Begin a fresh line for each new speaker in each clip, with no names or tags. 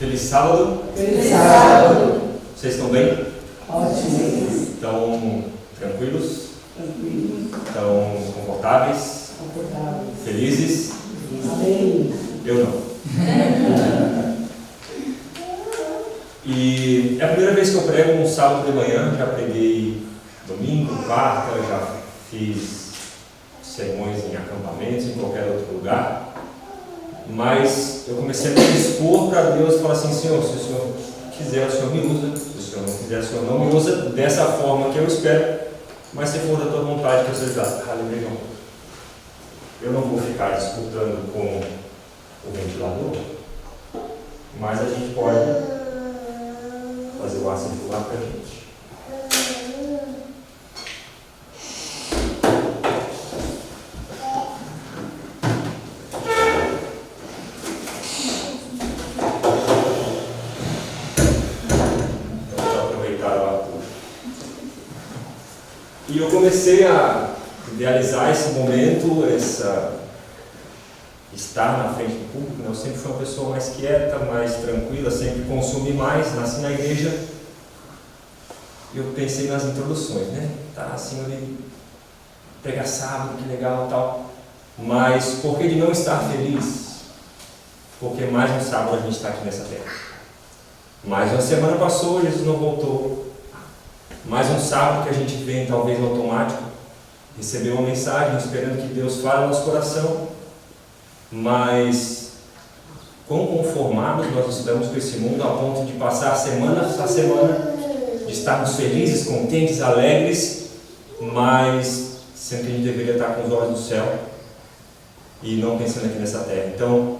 Feliz sábado.
Feliz sábado.
Vocês estão bem?
Ótimo.
Estão tranquilos?
Tranquilo.
Estão confortáveis?
Confortável.
Felizes?
Amém.
Eu não. E é a primeira vez que eu prego um sábado de manhã. Já preguei domingo, quarta, já fiz sermões em acampamentos, em qualquer outro lugar. Mas eu comecei a me expor para Deus e falar assim: Senhor, se o Senhor quiser, o Senhor me usa. Se o Senhor não quiser, o Senhor não me usa dessa forma que eu espero. Mas se for da tua vontade, que eu seja aleluia. Eu não vou ficar disputando com o ventilador, mas a gente pode fazer o ar circular para a gente. E eu comecei a idealizar esse momento, estar na frente do público. Eu sempre fui uma pessoa mais quieta, mais tranquila, sempre consumi mais, nasci na igreja. E eu pensei nas introduções, né? Tá assim, ali, pregar sábado, que legal e tal. Mas por que de não estar feliz? Porque mais um sábado a gente está aqui nessa terra. Mais uma semana passou, Jesus não voltou. Mais um sábado que a gente vem, talvez no automático, receber uma mensagem, esperando que Deus fale no nosso coração. Mas quão conformados nós estamos com esse mundo, a ponto de passar semana a semana, de estarmos felizes, contentes, alegres, mas sendo que a gente deveria estar com os olhos no céu e não pensando aqui nessa terra. Então,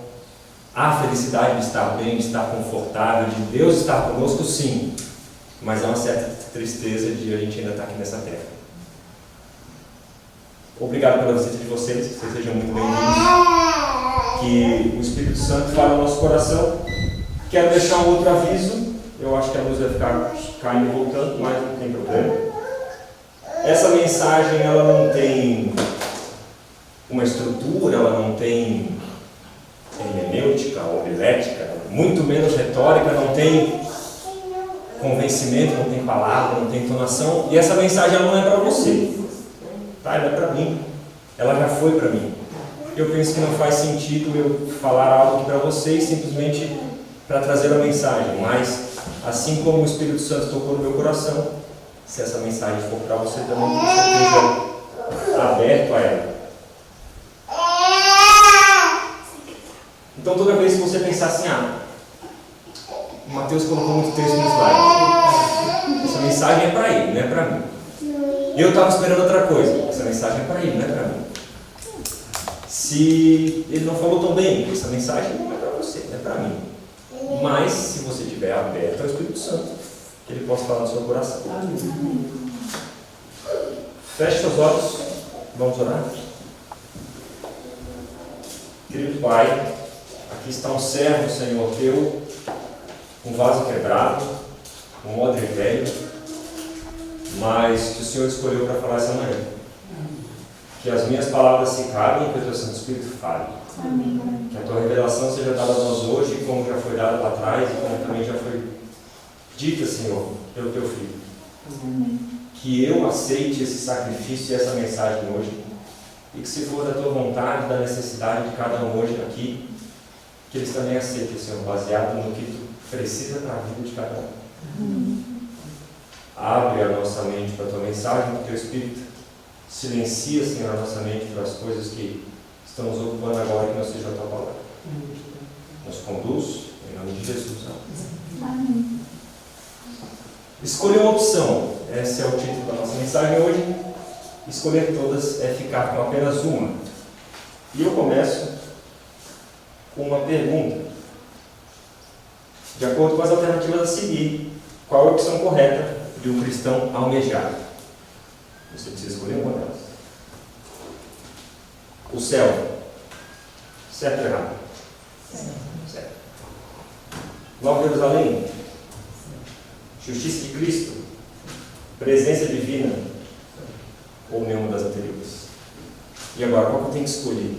há felicidade de estar bem, de estar confortável, de Deus estar conosco, sim, mas há uma certa tristeza de a gente ainda estar aqui nessa terra. Obrigado pela visita de vocês, que vocês sejam muito bem-vindos. Que o Espírito Santo fale no nosso coração. Quero deixar um outro aviso. Eu acho que a luz vai ficar caindo e voltando, mas não tem problema. Essa mensagem, ela não tem uma estrutura, ela não tem hermenêutica, homilética, muito menos retórica, não tem convencimento, não tem palavra, não tem entonação. E essa mensagem ela não é para você, tá? Ela é para mim, ela já foi para mim. Eu penso que não faz sentido eu falar algo aqui para vocês simplesmente para trazer a mensagem, mas assim como o Espírito Santo tocou no meu coração, se essa mensagem for para você também, que você esteja aberto a ela. Então toda vez que você pensar assim: o Mateus colocou muito texto no slide, essa mensagem é para ele, não é para mim. E eu estava esperando outra coisa, essa mensagem é para ele, não é para mim. Se ele não falou tão bem, essa mensagem não é para você, não é para mim. Mas se você estiver aberto ao Espírito Santo, que ele possa falar no seu coração. Feche seus olhos, vamos orar. Querido Pai, aqui está um servo, Senhor, teu, um vaso quebrado, um odre velho, mas que o Senhor escolheu para falar essa manhã. Que as minhas palavras se calem e que o teu Santo Espírito fale.
Amém.
Que a tua revelação seja dada a nós hoje, como já foi dada lá atrás e como também já foi dita, Senhor, pelo teu Filho.
Amém.
Que eu aceite esse sacrifício e essa mensagem hoje. E que se for da tua vontade, da necessidade de cada um hoje aqui, que eles também aceitem, Senhor, baseado no que tu precisa para a vida de cada um. Abre a nossa mente para a tua mensagem, para o teu Espírito. Silencia, Senhor, a nossa mente para as coisas que estão nos ocupando agora, que não seja a tua palavra. Nos conduz, em nome de Jesus.
Amém.
Escolher uma opção. Esse é o título da nossa mensagem hoje. Escolher todas é ficar com apenas uma. E eu começo com uma pergunta. De acordo com as alternativas a seguir, qual a opção correta de um cristão almejar? Você precisa escolher uma delas. O céu. Certo ou errado? Certo. Nova Jerusalém. Justiça de Cristo. Presença divina. Ou nenhuma das anteriores? E agora, qual que eu tenho que escolher?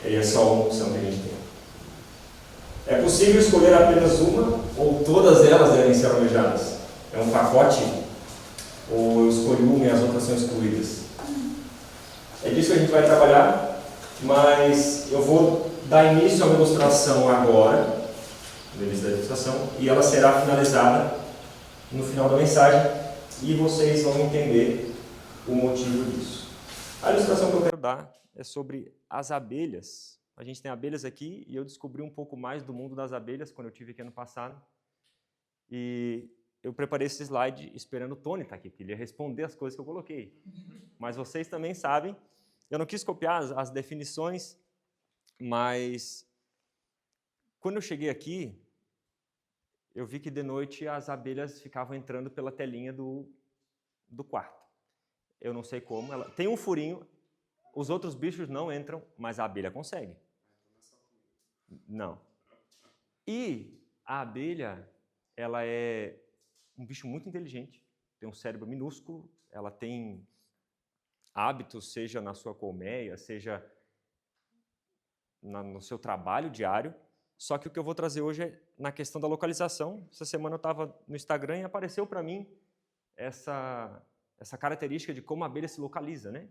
Aí é só uma opção que a gente tem. É possível escolher apenas uma ou todas elas devem ser almejadas? É um pacote? Ou eu escolho uma e as outras são excluídas? É disso que a gente vai trabalhar, mas eu vou dar início à demonstração agora, no início da demonstração, e ela será finalizada no final da mensagem, e vocês vão entender o motivo disso. A ilustração que eu quero dar é sobre as abelhas. A gente tem abelhas aqui e eu descobri um pouco mais do mundo das abelhas quando eu estive aqui ano passado. E eu preparei esse slide esperando o Tony estar aqui, porque ele ia responder as coisas que eu coloquei. Mas vocês também sabem, eu não quis copiar as definições, mas quando eu cheguei aqui, eu vi que de noite as abelhas ficavam entrando pela telinha do quarto. Eu não sei como, ela tem um furinho, os outros bichos não entram, mas a abelha consegue. Não. E a abelha, ela é um bicho muito inteligente, tem um cérebro minúsculo, ela tem hábitos, seja na sua colmeia, seja no seu trabalho diário. Só que o que eu vou trazer hoje é na questão da localização. Essa semana eu estava no Instagram e apareceu para mim essa característica de como a abelha se localiza, né?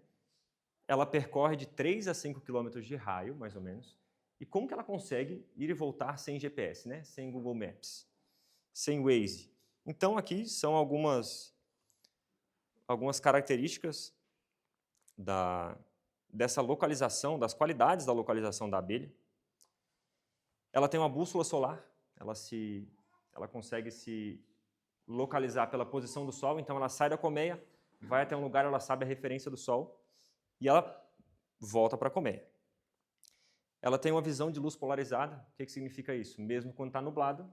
Ela percorre de 3 a 5 quilômetros de raio, mais ou menos. E como que ela consegue ir e voltar sem GPS, né? Sem Google Maps, sem Waze? Então, aqui são algumas características dessa localização, das qualidades da localização da abelha. Ela tem uma bússola solar, ela consegue se localizar pela posição do Sol, então ela sai da colmeia, vai até um lugar, ela sabe a referência do Sol, e ela volta para a colmeia. Ela tem uma visão de luz polarizada. O que significa isso? Mesmo quando está nublado,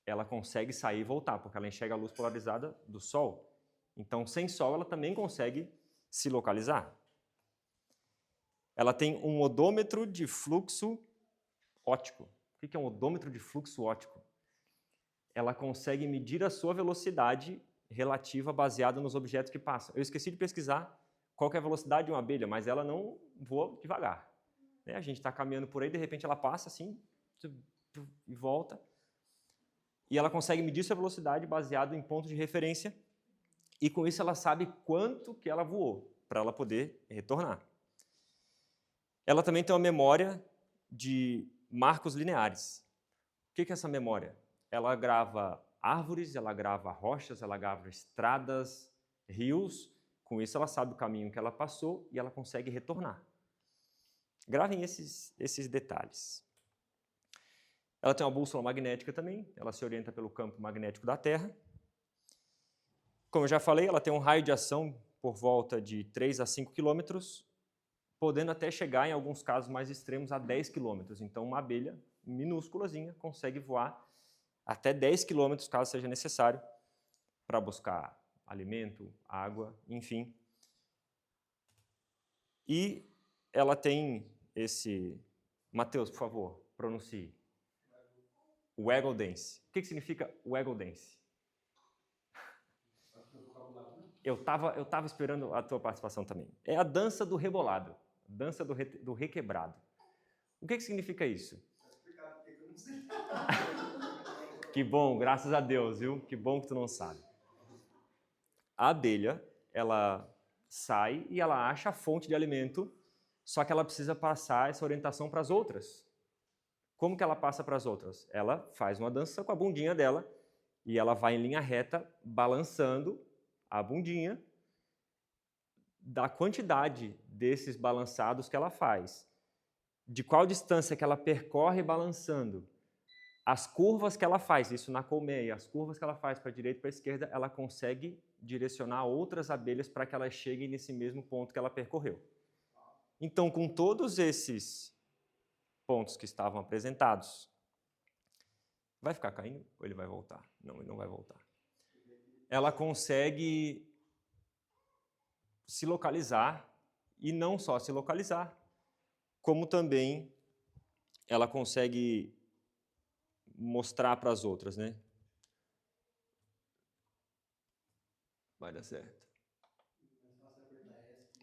ela consegue sair e voltar, porque ela enxerga a luz polarizada do Sol. Então, sem Sol, ela também consegue se localizar. Ela tem um odômetro de fluxo óptico. O que é um odômetro de fluxo óptico? Ela consegue medir a sua velocidade relativa baseada nos objetos que passam. Eu esqueci de pesquisar qual que é a velocidade de uma abelha, mas ela não voa devagar. A gente está caminhando por aí, de repente ela passa assim e volta. E ela consegue medir sua velocidade baseado em pontos de referência e com isso ela sabe quanto que ela voou para ela poder retornar. Ela também tem uma memória de marcos lineares. O que é essa memória? Ela grava árvores, ela grava rochas, ela grava estradas, rios. Com isso ela sabe o caminho que ela passou e ela consegue retornar. Gravem esses detalhes. Ela tem uma bússola magnética também, ela se orienta pelo campo magnético da Terra. Como eu já falei, ela tem um raio de ação por volta de 3 a 5 quilômetros, podendo até chegar, em alguns casos mais extremos, a 10 quilômetros. Então, uma abelha minúsculazinha consegue voar até 10 quilômetros, caso seja necessário, para buscar alimento, água, enfim. E ela tem esse... Matheus, por favor, pronuncie. Waggle Dance. O que significa Waggle Dance? Eu tava esperando a tua participação também. É a dança do rebolado, dança do requebrado. O que significa isso? Que bom, graças a Deus, viu? Que bom que tu não sabe. A abelha, ela sai e ela acha a fonte de alimento, só que ela precisa passar essa orientação para as outras. Como que ela passa para as outras? Ela faz uma dança com a bundinha dela e ela vai em linha reta, balançando a bundinha da quantidade desses balançados que ela faz, de qual distância que ela percorre balançando, as curvas que ela faz, isso na colmeia, as curvas que ela faz para a direita e para a esquerda, ela consegue direcionar outras abelhas para que elas cheguem nesse mesmo ponto que ela percorreu. Então, com todos esses pontos que estavam apresentados, vai ficar caindo ou ele vai voltar? Não, ele não vai voltar. Ela consegue se localizar e não só se localizar, como também ela consegue mostrar para as outras, né? Vai dar certo.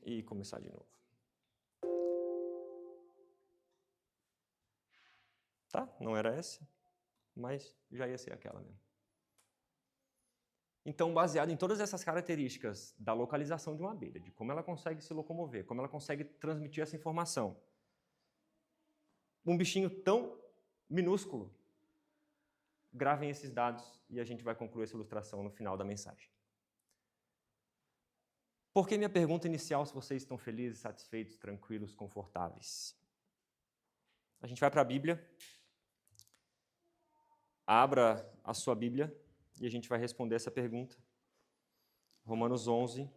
E começar de novo. Tá? Não era essa, mas já ia ser aquela mesmo. Então, baseado em todas essas características da localização de uma abelha, de como ela consegue se locomover, como ela consegue transmitir essa informação, um bichinho tão minúsculo, gravem esses dados e a gente vai concluir essa ilustração no final da mensagem. Por que minha pergunta inicial se vocês estão felizes, satisfeitos, tranquilos, confortáveis? A gente vai para a Bíblia. Abra a sua Bíblia e a gente vai responder essa pergunta. Romanos 11.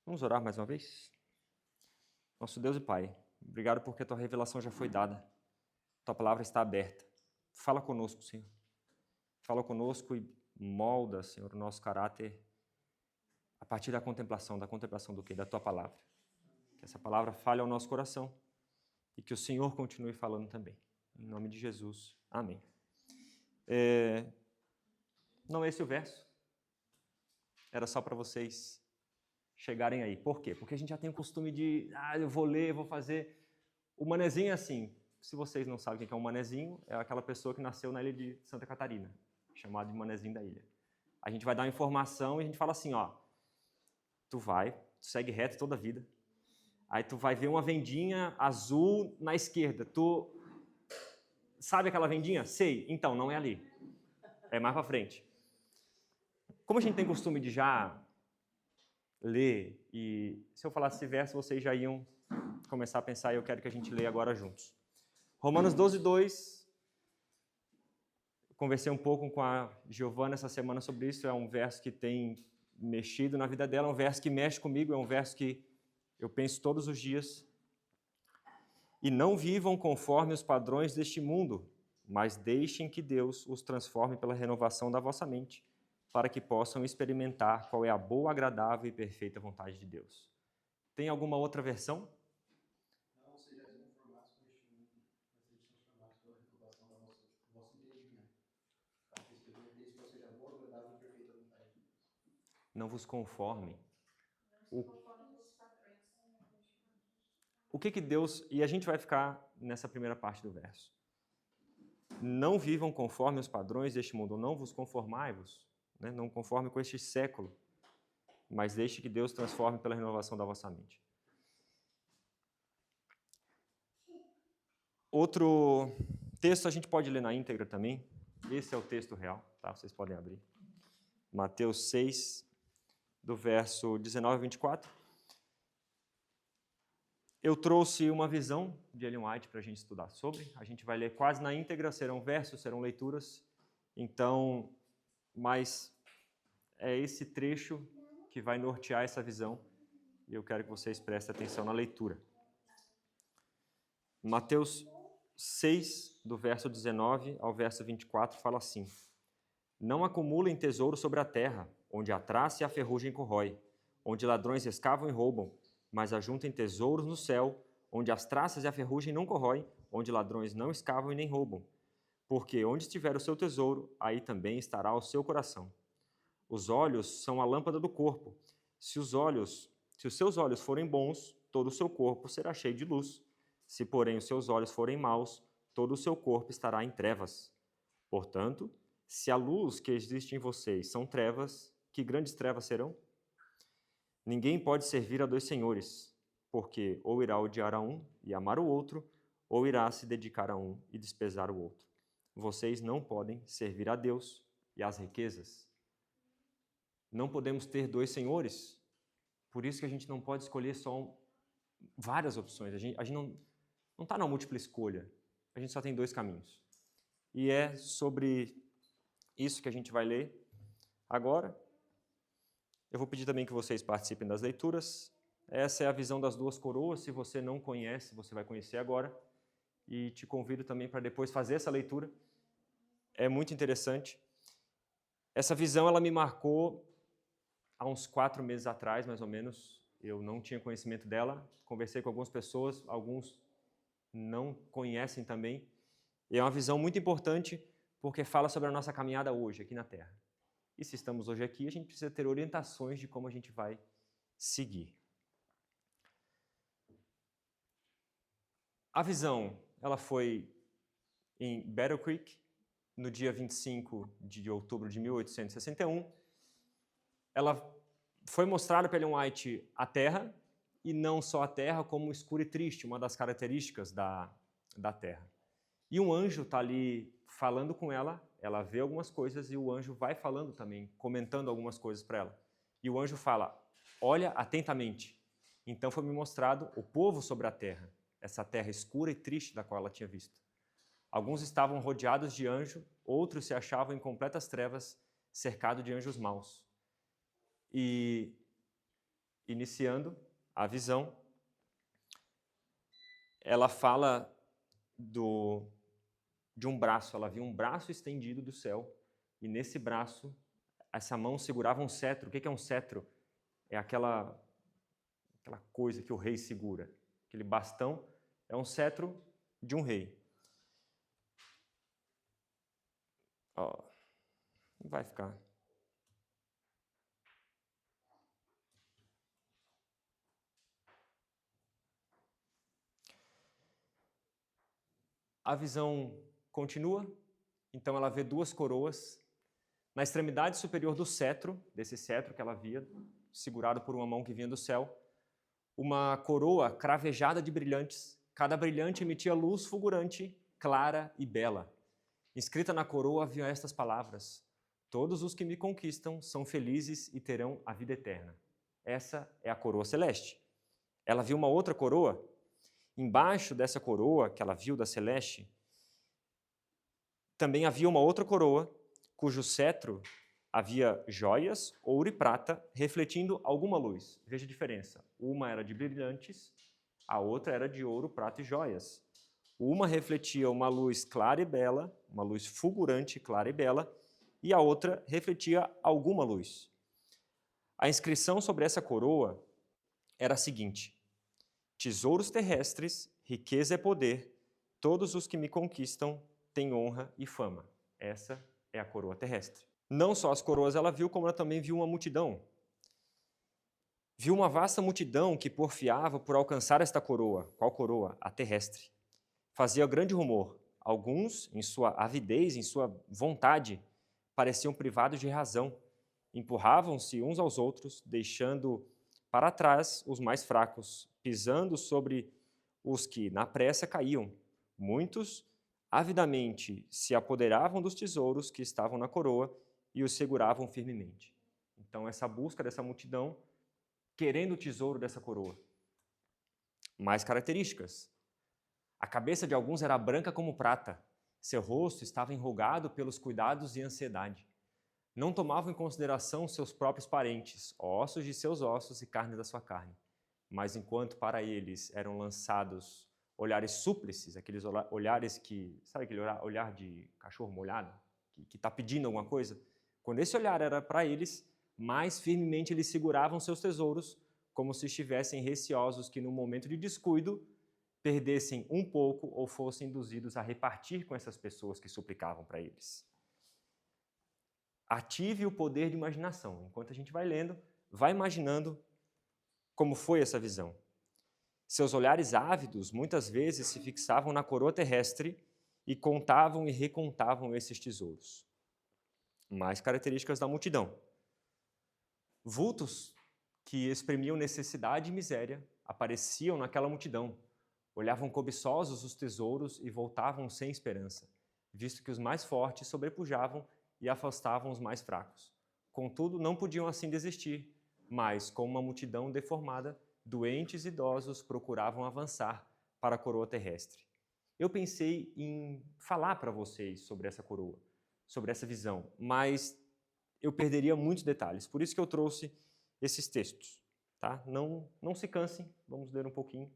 Vamos orar mais uma vez? Nosso Deus e Pai, obrigado porque a Tua revelação já foi dada. Tua palavra está aberta. Fala conosco, Senhor. Fala conosco e molda, Senhor, o nosso caráter a partir da contemplação do quê? Da Tua palavra. Que essa palavra fale ao nosso coração e que o Senhor continue falando também. Em nome de Jesus. Amém. Não é esse o verso. Era só para vocês chegarem aí. Por quê? Porque a gente já tem o costume de, eu vou ler, vou fazer. O manezinho é assim. Se vocês não sabem o que é um manezinho, é aquela pessoa que nasceu na ilha de Santa Catarina, chamado de manezinho da ilha. A gente vai dar uma informação e a gente fala assim, tu segue reto toda a vida. Aí tu vai ver uma vendinha azul na esquerda. Tu sabe aquela vendinha? Sei. Então, não é ali. É mais para frente. Como a gente tem costume de já ler, e se eu falasse esse verso, vocês já iam começar a pensar, e eu quero que a gente leia agora juntos. Romanos 12, 2. Conversei um pouco com a Giovana essa semana sobre isso, é um verso que tem mexido na vida dela, é um verso que mexe comigo, é um verso que eu penso todos os dias. E não vivam conforme os padrões deste mundo, mas deixem que Deus os transforme pela renovação da vossa mente, para que possam experimentar qual é a boa, agradável e perfeita vontade de Deus. Tem alguma outra versão?
Não sejais conformados com este mundo, mas sejais transformados pela renovação do vosso entendimento, para que experimenteis qual seja a boa, agradável e perfeita vontade de Deus.
Não vos conformem. O que Deus... E a gente vai ficar nessa primeira parte do verso. Não vivam conforme os padrões deste mundo, não vos conformai-vos, não conforme com este século, mas deixe que Deus transforme pela renovação da vossa mente. Outro texto a gente pode ler na íntegra também. Esse é o texto real, tá? Vocês podem abrir. Mateus 6, do verso 19 a 24. Eu trouxe uma visão de Ellen White para a gente estudar sobre. A gente vai ler quase na íntegra, serão versos, serão leituras. Então, mas é esse trecho que vai nortear essa visão e eu quero que vocês prestem atenção na leitura. Mateus 6, do verso 19 ao verso 24, fala assim: Não acumulem tesouro sobre a terra, onde a traça e a ferrugem corrói, onde ladrões escavam e roubam, mas ajuntem tesouros no céu, onde as traças e a ferrugem não corrói, onde ladrões não escavam e nem roubam. Porque onde estiver o seu tesouro, aí também estará o seu coração. Os olhos são a lâmpada do corpo. Se os seus olhos forem bons, todo o seu corpo será cheio de luz. Se, porém, os seus olhos forem maus, todo o seu corpo estará em trevas. Portanto, se a luz que existe em vocês são trevas, que grandes trevas serão? Ninguém pode servir a dois senhores, porque ou irá odiar a um e amar o outro, ou irá se dedicar a um e desprezar o outro. Vocês não podem servir a Deus e às riquezas. Não podemos ter dois senhores, por isso que a gente não pode escolher só várias opções. A gente não está na múltipla escolha, a gente só tem dois caminhos. E é sobre isso que a gente vai ler agora. Eu vou pedir também que vocês participem das leituras. Essa é a visão das duas coroas. Se você não conhece, você vai conhecer agora. e te convido também para depois fazer essa leitura. É muito interessante. Essa visão ela me marcou há uns 4 meses atrás, mais ou menos. Eu não tinha conhecimento dela, conversei com algumas pessoas, alguns não conhecem também. E é uma visão muito importante porque fala sobre a nossa caminhada hoje, aqui na Terra. E se estamos hoje aqui, a gente precisa ter orientações de como a gente vai seguir. A visão, ela foi em Battle Creek, no dia 25 de outubro de 1861. Ela foi mostrada para Ellen White a Terra, e não só a Terra, como escura e triste, uma das características da Terra. E um anjo está ali falando com ela, ela vê algumas coisas e o anjo vai falando também, comentando algumas coisas para ela. E o anjo fala, olha atentamente. Então foi me mostrado o povo sobre a terra, essa terra escura e triste da qual ela tinha visto. Alguns estavam rodeados de anjo, outros se achavam em completas trevas, cercados de anjos maus. E, iniciando a visão, ela fala de um braço, ela viu um braço estendido do céu, e nesse braço, essa mão segurava um cetro. O que é um cetro? É aquela coisa que o rei segura, aquele bastão, é um cetro de um rei. Ó, vai ficar. A visão continua, então ela vê 2 coroas. Na extremidade superior do cetro, desse cetro que ela via, segurado por uma mão que vinha do céu, uma coroa cravejada de brilhantes. Cada brilhante emitia luz fulgurante, clara e bela. Escrita na coroa havia estas palavras: todos os que me conquistam são felizes e terão a vida eterna. Essa é a coroa celeste. Ela viu uma outra coroa. Embaixo dessa coroa que ela viu da celeste, também havia uma outra coroa, cujo cetro havia joias, ouro e prata, refletindo alguma luz. Veja a diferença. Uma era de brilhantes, a outra era de ouro, prata e joias. Uma refletia uma luz clara e bela, uma luz fulgurante, clara e bela, e a outra refletia alguma luz. A inscrição sobre essa coroa era a seguinte: tesouros terrestres, riqueza e poder, todos os que me conquistam têm honra e fama. Essa é a coroa terrestre. Não só as coroas ela viu, como ela também viu uma multidão. Viu uma vasta multidão que porfiava por alcançar esta coroa. Qual coroa? A terrestre. Fazia grande rumor. Alguns, em sua avidez, em sua vontade, pareciam privados de razão. Empurravam-se uns aos outros, deixando para trás os mais fracos, pisando sobre os que, na pressa, caíam. Muitos, avidamente, se apoderavam dos tesouros que estavam na coroa e os seguravam firmemente. Então, essa busca dessa multidão, querendo o tesouro dessa coroa. Mais características. A cabeça de alguns era branca como prata. Seu rosto estava enrugado pelos cuidados e ansiedade. Não tomavam em consideração seus próprios parentes, ossos de seus ossos e carne da sua carne. Mas enquanto para eles eram lançados olhares súplices, aqueles olhares que... Sabe aquele olhar de cachorro molhado? Que está pedindo alguma coisa? Quando esse olhar era para eles, mais firmemente eles seguravam seus tesouros, como se estivessem receosos que no momento de descuido perdessem um pouco ou fossem induzidos a repartir com essas pessoas que suplicavam para eles. Ative o poder de imaginação. Enquanto a gente vai lendo, vai imaginando como foi essa visão. Seus olhares ávidos muitas vezes se fixavam na coroa terrestre e contavam e recontavam esses tesouros. Mais características da multidão. Vultos que exprimiam necessidade e miséria apareciam naquela multidão. Olhavam cobiçosos os tesouros e voltavam sem esperança, visto que os mais fortes sobrepujavam e afastavam os mais fracos. Contudo, não podiam assim desistir, mas, com uma multidão deformada, doentes e idosos procuravam avançar para a coroa terrestre. Eu pensei em falar para vocês sobre essa coroa, sobre essa visão, mas eu perderia muitos detalhes, por isso que eu trouxe esses textos. Tá? Não se cansem, vamos ler um pouquinho.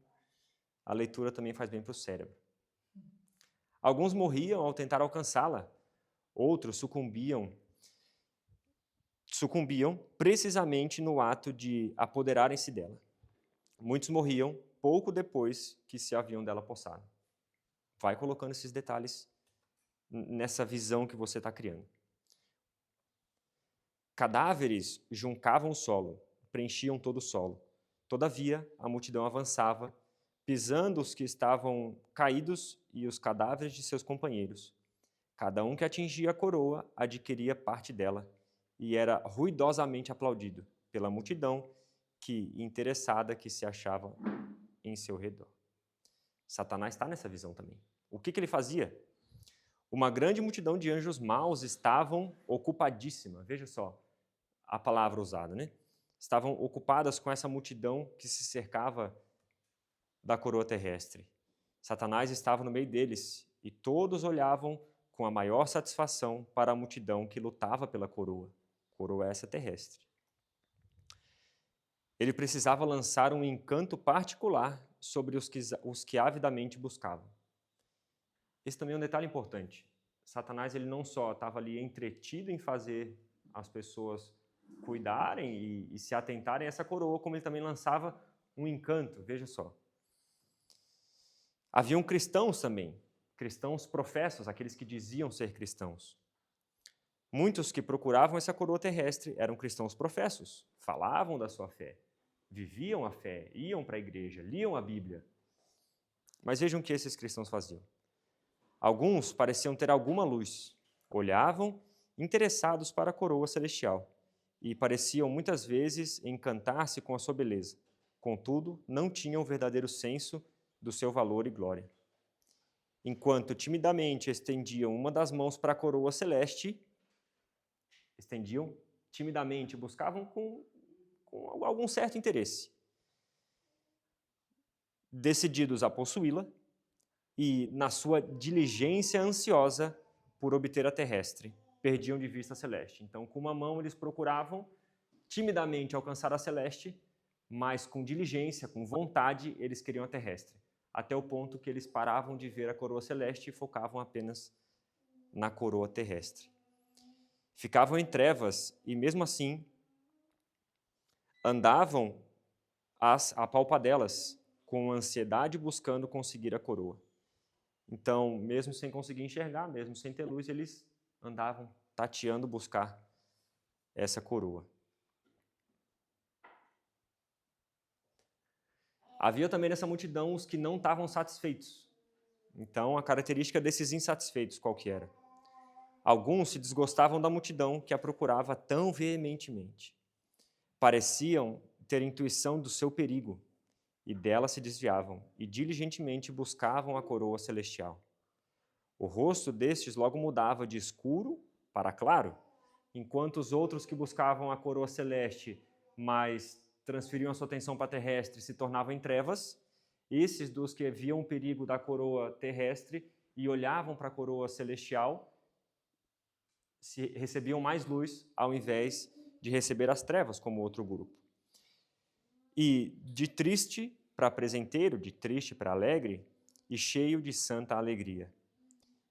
A leitura também faz bem para o cérebro. Alguns morriam ao tentar alcançá-la, outros sucumbiam precisamente no ato de apoderarem-se dela. Muitos morriam pouco depois que se haviam dela possado. Vai colocando esses detalhes nessa visão que você está criando. Cadáveres juncavam o solo, preenchiam todo o solo. Todavia, a multidão avançava, pisando os que estavam caídos e os cadáveres de seus companheiros. Cada um que atingia a coroa adquiria parte dela e era ruidosamente aplaudido pela multidão interessada que se achava em seu redor. Satanás está nessa visão também. O que ele fazia? Uma grande multidão de anjos maus estavam ocupadíssima. Veja só a palavra usada, né? Estavam ocupadas com essa multidão que se cercava da coroa terrestre. Satanás estava no meio deles e todos olhavam com a maior satisfação para a multidão que lutava pela coroa. Coroa essa terrestre. Ele precisava lançar um encanto particular sobre os que avidamente buscavam. Esse também é um detalhe importante. Satanás ele não só estava ali entretido em fazer as pessoas cuidarem e se atentarem a essa coroa, como ele também lançava um encanto, veja só. Haviam cristãos também, cristãos professos, aqueles que diziam ser cristãos. Muitos que procuravam essa coroa terrestre eram cristãos professos, falavam da sua fé, viviam a fé, iam para a igreja, liam a Bíblia. Mas vejam o que esses cristãos faziam. Alguns pareciam ter alguma luz, olhavam interessados para a coroa celestial e pareciam muitas vezes encantar-se com a sua beleza. Contudo, não tinham o verdadeiro senso do seu valor e glória. Enquanto timidamente estendiam uma das mãos para a coroa celeste, buscavam com algum certo interesse, decididos a possuí-la e, na sua diligência ansiosa por obter a terrestre, perdiam de vista a celeste. Então, com uma mão, eles procuravam timidamente alcançar a celeste, mas com diligência, com vontade, eles queriam a terrestre, até o ponto que eles paravam de ver a coroa celeste e focavam apenas na coroa terrestre. Ficavam em trevas e, mesmo assim, andavam a palpadelas, com ansiedade buscando conseguir a coroa. Então, mesmo sem conseguir enxergar, mesmo sem ter luz, eles andavam tateando buscar essa coroa. Havia também nessa multidão os que não estavam satisfeitos. Então, a característica desses insatisfeitos qual que era? Alguns se desgostavam da multidão que a procurava tão veementemente. Pareciam ter intuição do seu perigo, e dela se desviavam, e diligentemente buscavam a coroa celestial. O rosto destes logo mudava de escuro para claro, enquanto os outros que buscavam a coroa celeste, mas transferiam a sua atenção para a terrestre, se tornavam em trevas. Esses dos que viam o perigo da coroa terrestre e olhavam para a coroa celestial, recebiam mais luz ao invés de receber as trevas como outro grupo. E de triste para presenteiro, de triste para alegre, e cheio de santa alegria.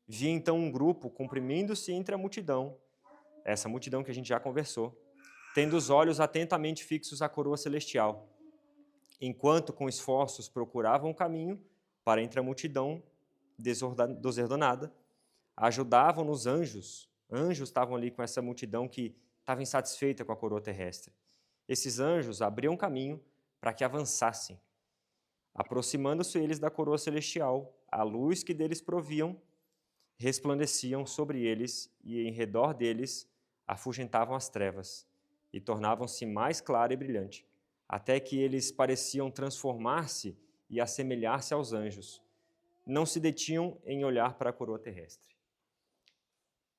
Vi então um grupo comprimindo-se entre a multidão, essa multidão que a gente já conversou, tendo os olhos atentamente fixos à coroa celestial, enquanto com esforços procuravam o caminho para entre a multidão desordenada, ajudavam os anjos. Anjos estavam ali com essa multidão que estava insatisfeita com a coroa terrestre. Esses anjos abriam caminho para que avançassem. Aproximando-se eles da coroa celestial, a luz que deles proviam resplandeciam sobre eles e em redor deles afugentavam as trevas e tornavam-se mais clara e brilhante, até que eles pareciam transformar-se e assemelhar-se aos anjos. Não se detinham em olhar para a coroa terrestre.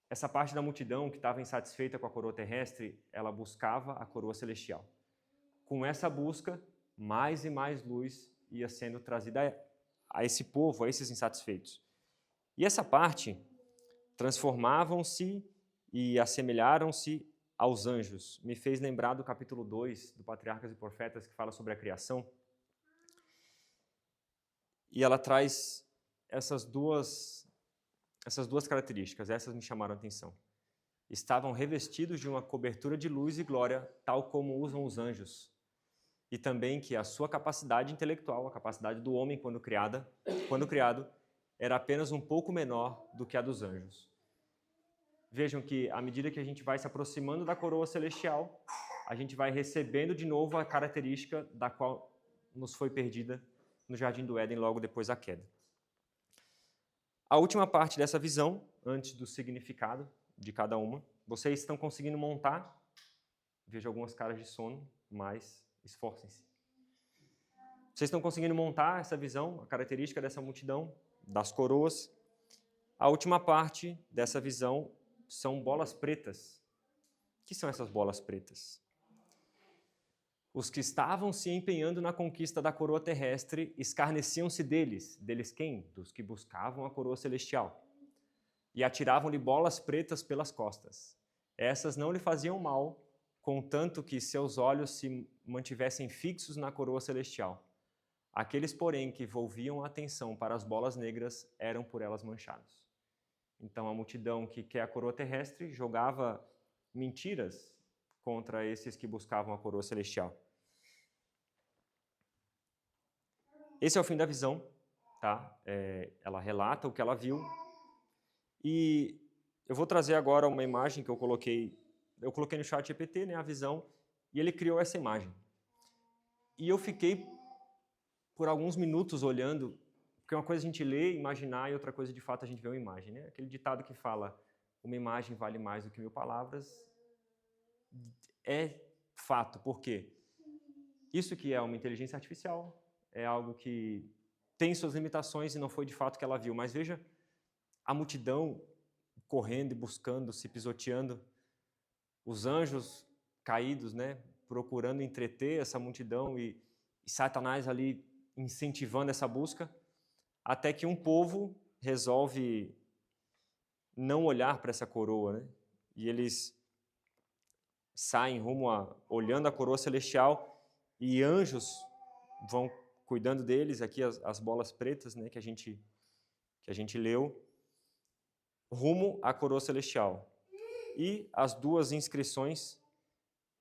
Essa parte da multidão que estava insatisfeita com a coroa terrestre, ela buscava a coroa celestial. Com essa busca, mais e mais luz ia sendo trazida a esse povo, a esses insatisfeitos. E essa parte, transformavam-se e assemelharam-se aos anjos. Me fez lembrar do capítulo 2 do Patriarcas e Profetas, que fala sobre a criação. E ela traz essas duas essas duas características, essas me chamaram a atenção. Estavam revestidos de uma cobertura de luz e glória, tal como usam os anjos. E também que a sua capacidade intelectual, a capacidade do homem quando criado, era apenas um pouco menor do que a dos anjos. Vejam que, à medida que a gente vai se aproximando da coroa celestial, a gente vai recebendo de novo a característica da qual nos foi perdida no Jardim do Éden logo depois da queda. A última parte dessa visão, antes do significado de cada uma, vocês estão conseguindo montar? Vejo algumas caras de sono, mas esforcem-se. Vocês estão conseguindo montar essa visão, a característica dessa multidão, das coroas? A última parte dessa visão são bolas pretas. O que são essas bolas pretas? Os que estavam se empenhando na conquista da coroa terrestre escarneciam-se deles. Deles quem? Dos que buscavam a coroa celestial. E atiravam-lhe bolas pretas pelas costas. Essas não lhe faziam mal, contanto que seus olhos se mantivessem fixos na coroa celestial. Aqueles, porém, que volviam a atenção para as bolas negras eram por elas manchados. Então, a multidão que quer a coroa terrestre jogava mentiras contra esses que buscavam a coroa celestial. Esse é o fim da visão, tá? Ela relata o que ela viu. E eu vou trazer agora uma imagem que eu coloquei no chat GPT, né, a visão, e ele criou essa imagem. E eu fiquei por alguns minutos olhando, porque uma coisa a gente lê, imaginar, e outra coisa de fato a gente vê uma imagem, né? Aquele ditado que fala, uma imagem vale mais do que 1000 palavras, é fato. Por quê? Isso que é uma inteligência artificial, é algo que tem suas limitações e não foi de fato que ela viu. Mas veja a multidão correndo e buscando, se pisoteando, os anjos caídos, né, procurando entreter essa multidão e Satanás ali incentivando essa busca, até que um povo resolve não olhar para essa coroa, né? E eles saem olhando a coroa celestial e anjos vão cuidando deles, aqui as bolas pretas, né, que a gente leu, rumo à coroa celestial. E as duas inscrições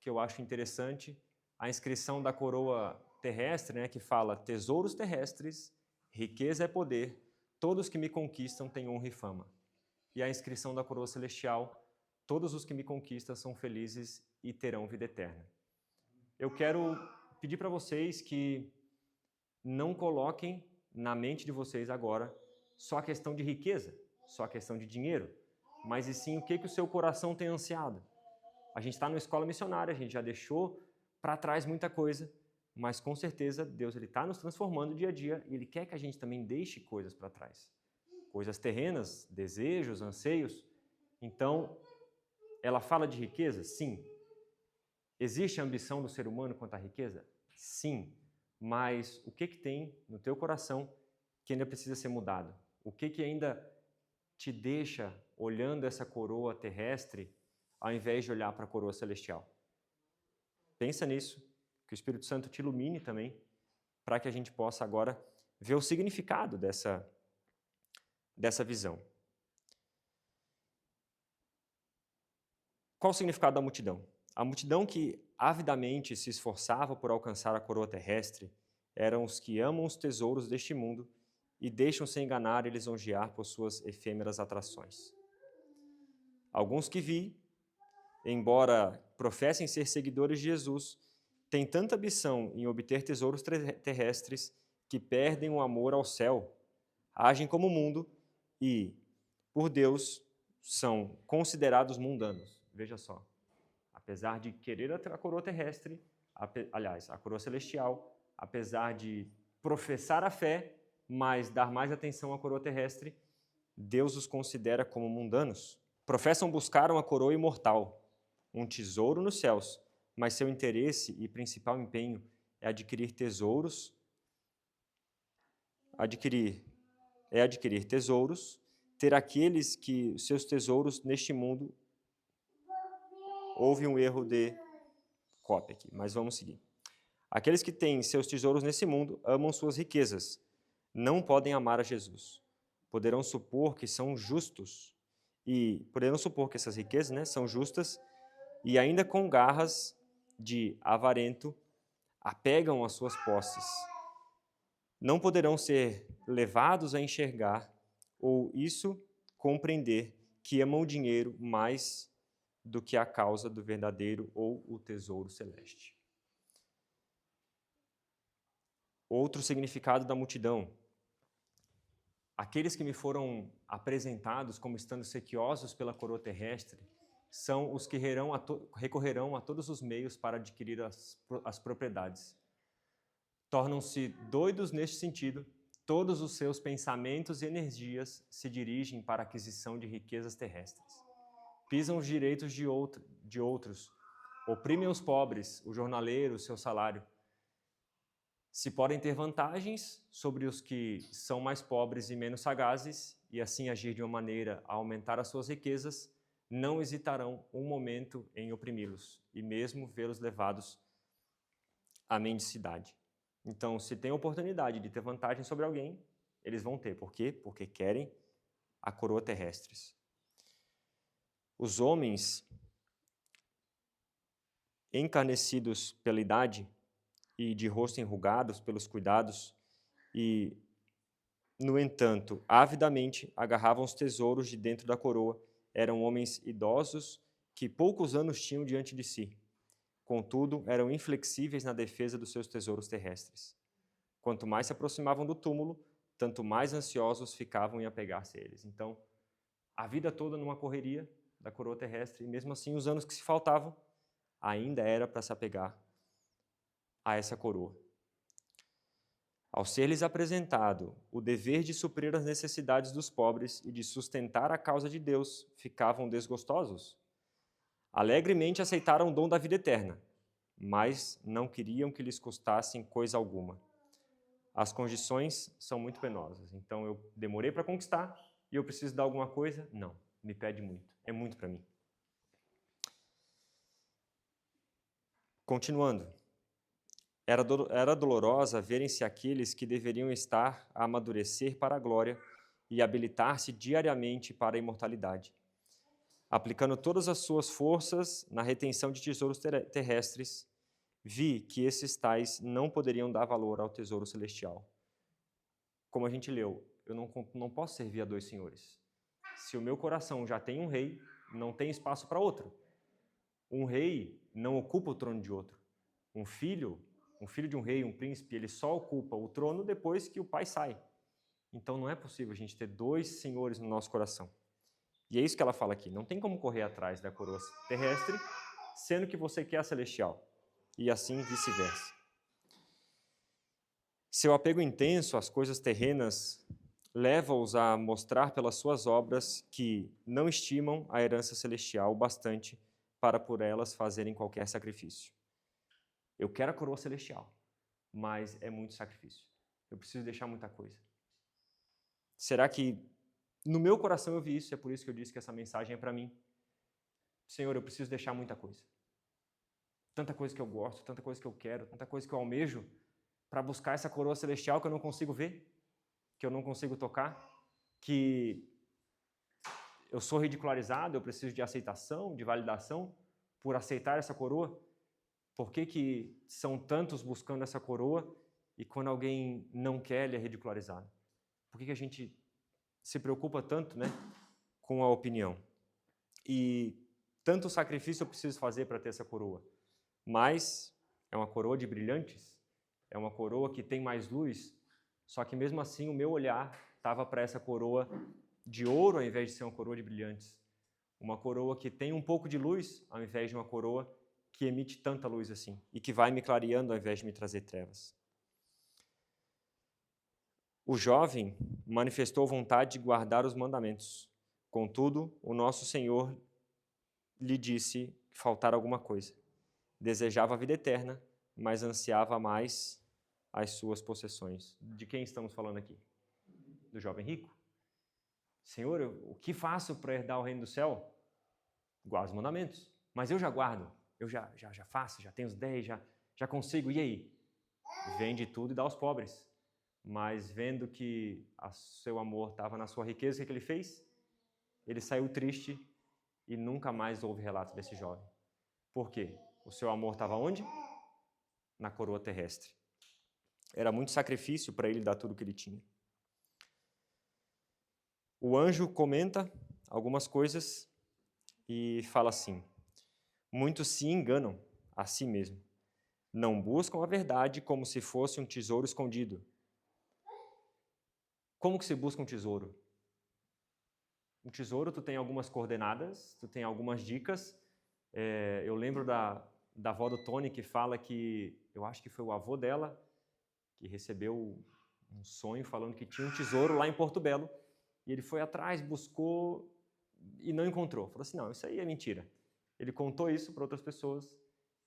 que eu acho interessante, a inscrição da coroa terrestre, né, que fala tesouros terrestres, riqueza é poder, todos que me conquistam têm honra e fama. E a inscrição da coroa celestial, todos os que me conquistam são felizes e terão vida eterna. Eu quero pedir para vocês que não coloquem na mente de vocês agora só a questão de riqueza, só a questão de dinheiro, mas e sim o que o seu coração tem ansiado. A gente está numa escola missionária, a gente já deixou para trás muita coisa, mas com certeza Deus está nos transformando dia a dia e Ele quer que a gente também deixe coisas para trás. Coisas terrenas, desejos, anseios. Então, ela fala de riqueza? Sim. Existe a ambição do ser humano quanto à riqueza? Sim. Mas o que tem no teu coração que ainda precisa ser mudado? O que ainda te deixa olhando essa coroa terrestre ao invés de olhar para a coroa celestial? Pensa nisso, que o Espírito Santo te ilumine também, para que a gente possa agora ver o significado dessa visão. Qual o significado da multidão? A multidão que avidamente se esforçava por alcançar a coroa terrestre eram os que amam os tesouros deste mundo e deixam-se enganar e lisonjear por suas efêmeras atrações. Alguns que vi, embora professem ser seguidores de Jesus, têm tanta ambição em obter tesouros terrestres que perdem o amor ao céu, agem como o mundo e, por Deus, são considerados mundanos. Veja só. Apesar de querer a coroa terrestre, a coroa celestial, apesar de professar a fé, mas dar mais atenção à coroa terrestre, Deus os considera como mundanos. Professam buscar uma coroa imortal, um tesouro nos céus, mas seu interesse e principal empenho é adquirir tesouros, ter aqueles que seus tesouros neste mundo. Houve um erro de cópia aqui, mas vamos seguir. Aqueles que têm seus tesouros nesse mundo amam suas riquezas, não podem amar a Jesus. poderão supor que são justos e poderão supor que essas riquezas, né, são justas e ainda com garras de avarento apegam às suas posses. Não poderão ser levados a enxergar ou isso compreender que amam o dinheiro mais do que a causa do verdadeiro ou o tesouro celeste. Outro significado da multidão. Aqueles que me foram apresentados como estando sequiosos pela coroa terrestre são os que recorrerão a todos os meios para adquirir as propriedades. Tornam-se doidos neste sentido, todos os seus pensamentos e energias se dirigem para a aquisição de riquezas terrestres. Pisam os direitos de outros, oprimem os pobres, o jornaleiro, o seu salário. Se podem ter vantagens sobre os que são mais pobres e menos sagazes, e assim agir de uma maneira a aumentar as suas riquezas, não hesitarão um momento em oprimi-los, e mesmo vê-los levados à mendicidade. Então, se tem oportunidade de ter vantagem sobre alguém, eles vão ter. Por quê? Porque querem a coroa terrestres. Os homens encarnecidos pela idade e de rosto enrugados pelos cuidados e, no entanto, avidamente agarravam os tesouros de dentro da coroa, eram homens idosos que poucos anos tinham diante de si. Contudo, eram inflexíveis na defesa dos seus tesouros terrestres. Quanto mais se aproximavam do túmulo, tanto mais ansiosos ficavam em apegar-se a eles. Então, a vida toda numa correria da coroa terrestre, e mesmo assim os anos que se faltavam, ainda era para se apegar a essa coroa. Ao ser-lhes apresentado o dever de suprir as necessidades dos pobres e de sustentar a causa de Deus, ficavam desgostosos. Alegremente aceitaram o dom da vida eterna, mas não queriam que lhes custassem coisa alguma. As condições são muito penosas, então eu demorei para conquistar e eu preciso dar alguma coisa? Não, me pede muito, é muito para mim. Continuando. Era dolorosa verem-se aqueles que deveriam estar a amadurecer para a glória e habilitar-se diariamente para a imortalidade, aplicando todas as suas forças na retenção de tesouros terrestres. Vi que esses tais não poderiam dar valor ao tesouro celestial. Como a gente leu, eu não posso servir a dois senhores. Se o meu coração já tem um rei, não tem espaço para outro. Um rei não ocupa o trono de outro. Um filho de um rei, um príncipe, ele só ocupa o trono depois que o pai sai. Então não é possível a gente ter dois senhores no nosso coração. E é isso que ela fala aqui. Não tem como correr atrás da coroa terrestre, sendo que você quer a celestial. E assim vice-versa. Seu apego intenso às coisas terrenas leva-os a mostrar pelas suas obras que não estimam a herança celestial o bastante para por elas fazerem qualquer sacrifício. Eu quero a coroa celestial, mas é muito sacrifício. Eu preciso deixar muita coisa. Será que no meu coração eu vi isso? É por isso que eu disse que essa mensagem é para mim. Senhor, eu preciso deixar muita coisa. Tanta coisa que eu gosto, tanta coisa que eu quero, tanta coisa que eu almejo para buscar essa coroa celestial que eu não consigo ver, que eu não consigo tocar, que eu sou ridicularizado, eu preciso de aceitação, de validação por aceitar essa coroa. Por que são tantos buscando essa coroa e quando alguém não quer, ele é ridicularizado? Por que a gente se preocupa tanto, né, com a opinião? E tanto sacrifício eu preciso fazer para ter essa coroa. Mas é uma coroa de brilhantes, é uma coroa que tem mais luz, só que mesmo assim o meu olhar estava para essa coroa de ouro ao invés de ser uma coroa de brilhantes. Uma coroa que tem um pouco de luz ao invés de uma coroa que emite tanta luz assim e que vai me clareando ao invés de me trazer trevas. O jovem manifestou vontade de guardar os mandamentos. Contudo, o nosso Senhor lhe disse que faltara alguma coisa. Desejava a vida eterna, mas ansiava mais as suas possessões. De quem estamos falando aqui? Do jovem rico? Senhor, o que faço para herdar o reino do céu? Guardo os mandamentos. Mas eu já guardo, eu já faço, já tenho os 10, já consigo. E aí? Vende tudo e dá aos pobres. mas vendo que seu amor estava na sua riqueza, o que ele fez? Ele saiu triste e nunca mais houve relato desse jovem. Por quê? O seu amor estava onde? Na coroa terrestre. Era muito sacrifício para ele dar tudo o que ele tinha. O anjo comenta algumas coisas e fala assim: muitos se enganam a si mesmo. Não buscam a verdade como se fosse um tesouro escondido. Como que se busca um tesouro? Um tesouro, tu tem algumas coordenadas, tu tem algumas dicas. Eu lembro da avó do Tony que fala que, eu acho que foi o avô dela, que recebeu um sonho falando que tinha um tesouro lá em Porto Belo. E ele foi atrás, buscou e não encontrou. Falou assim, não, isso aí é mentira. Ele contou isso para outras pessoas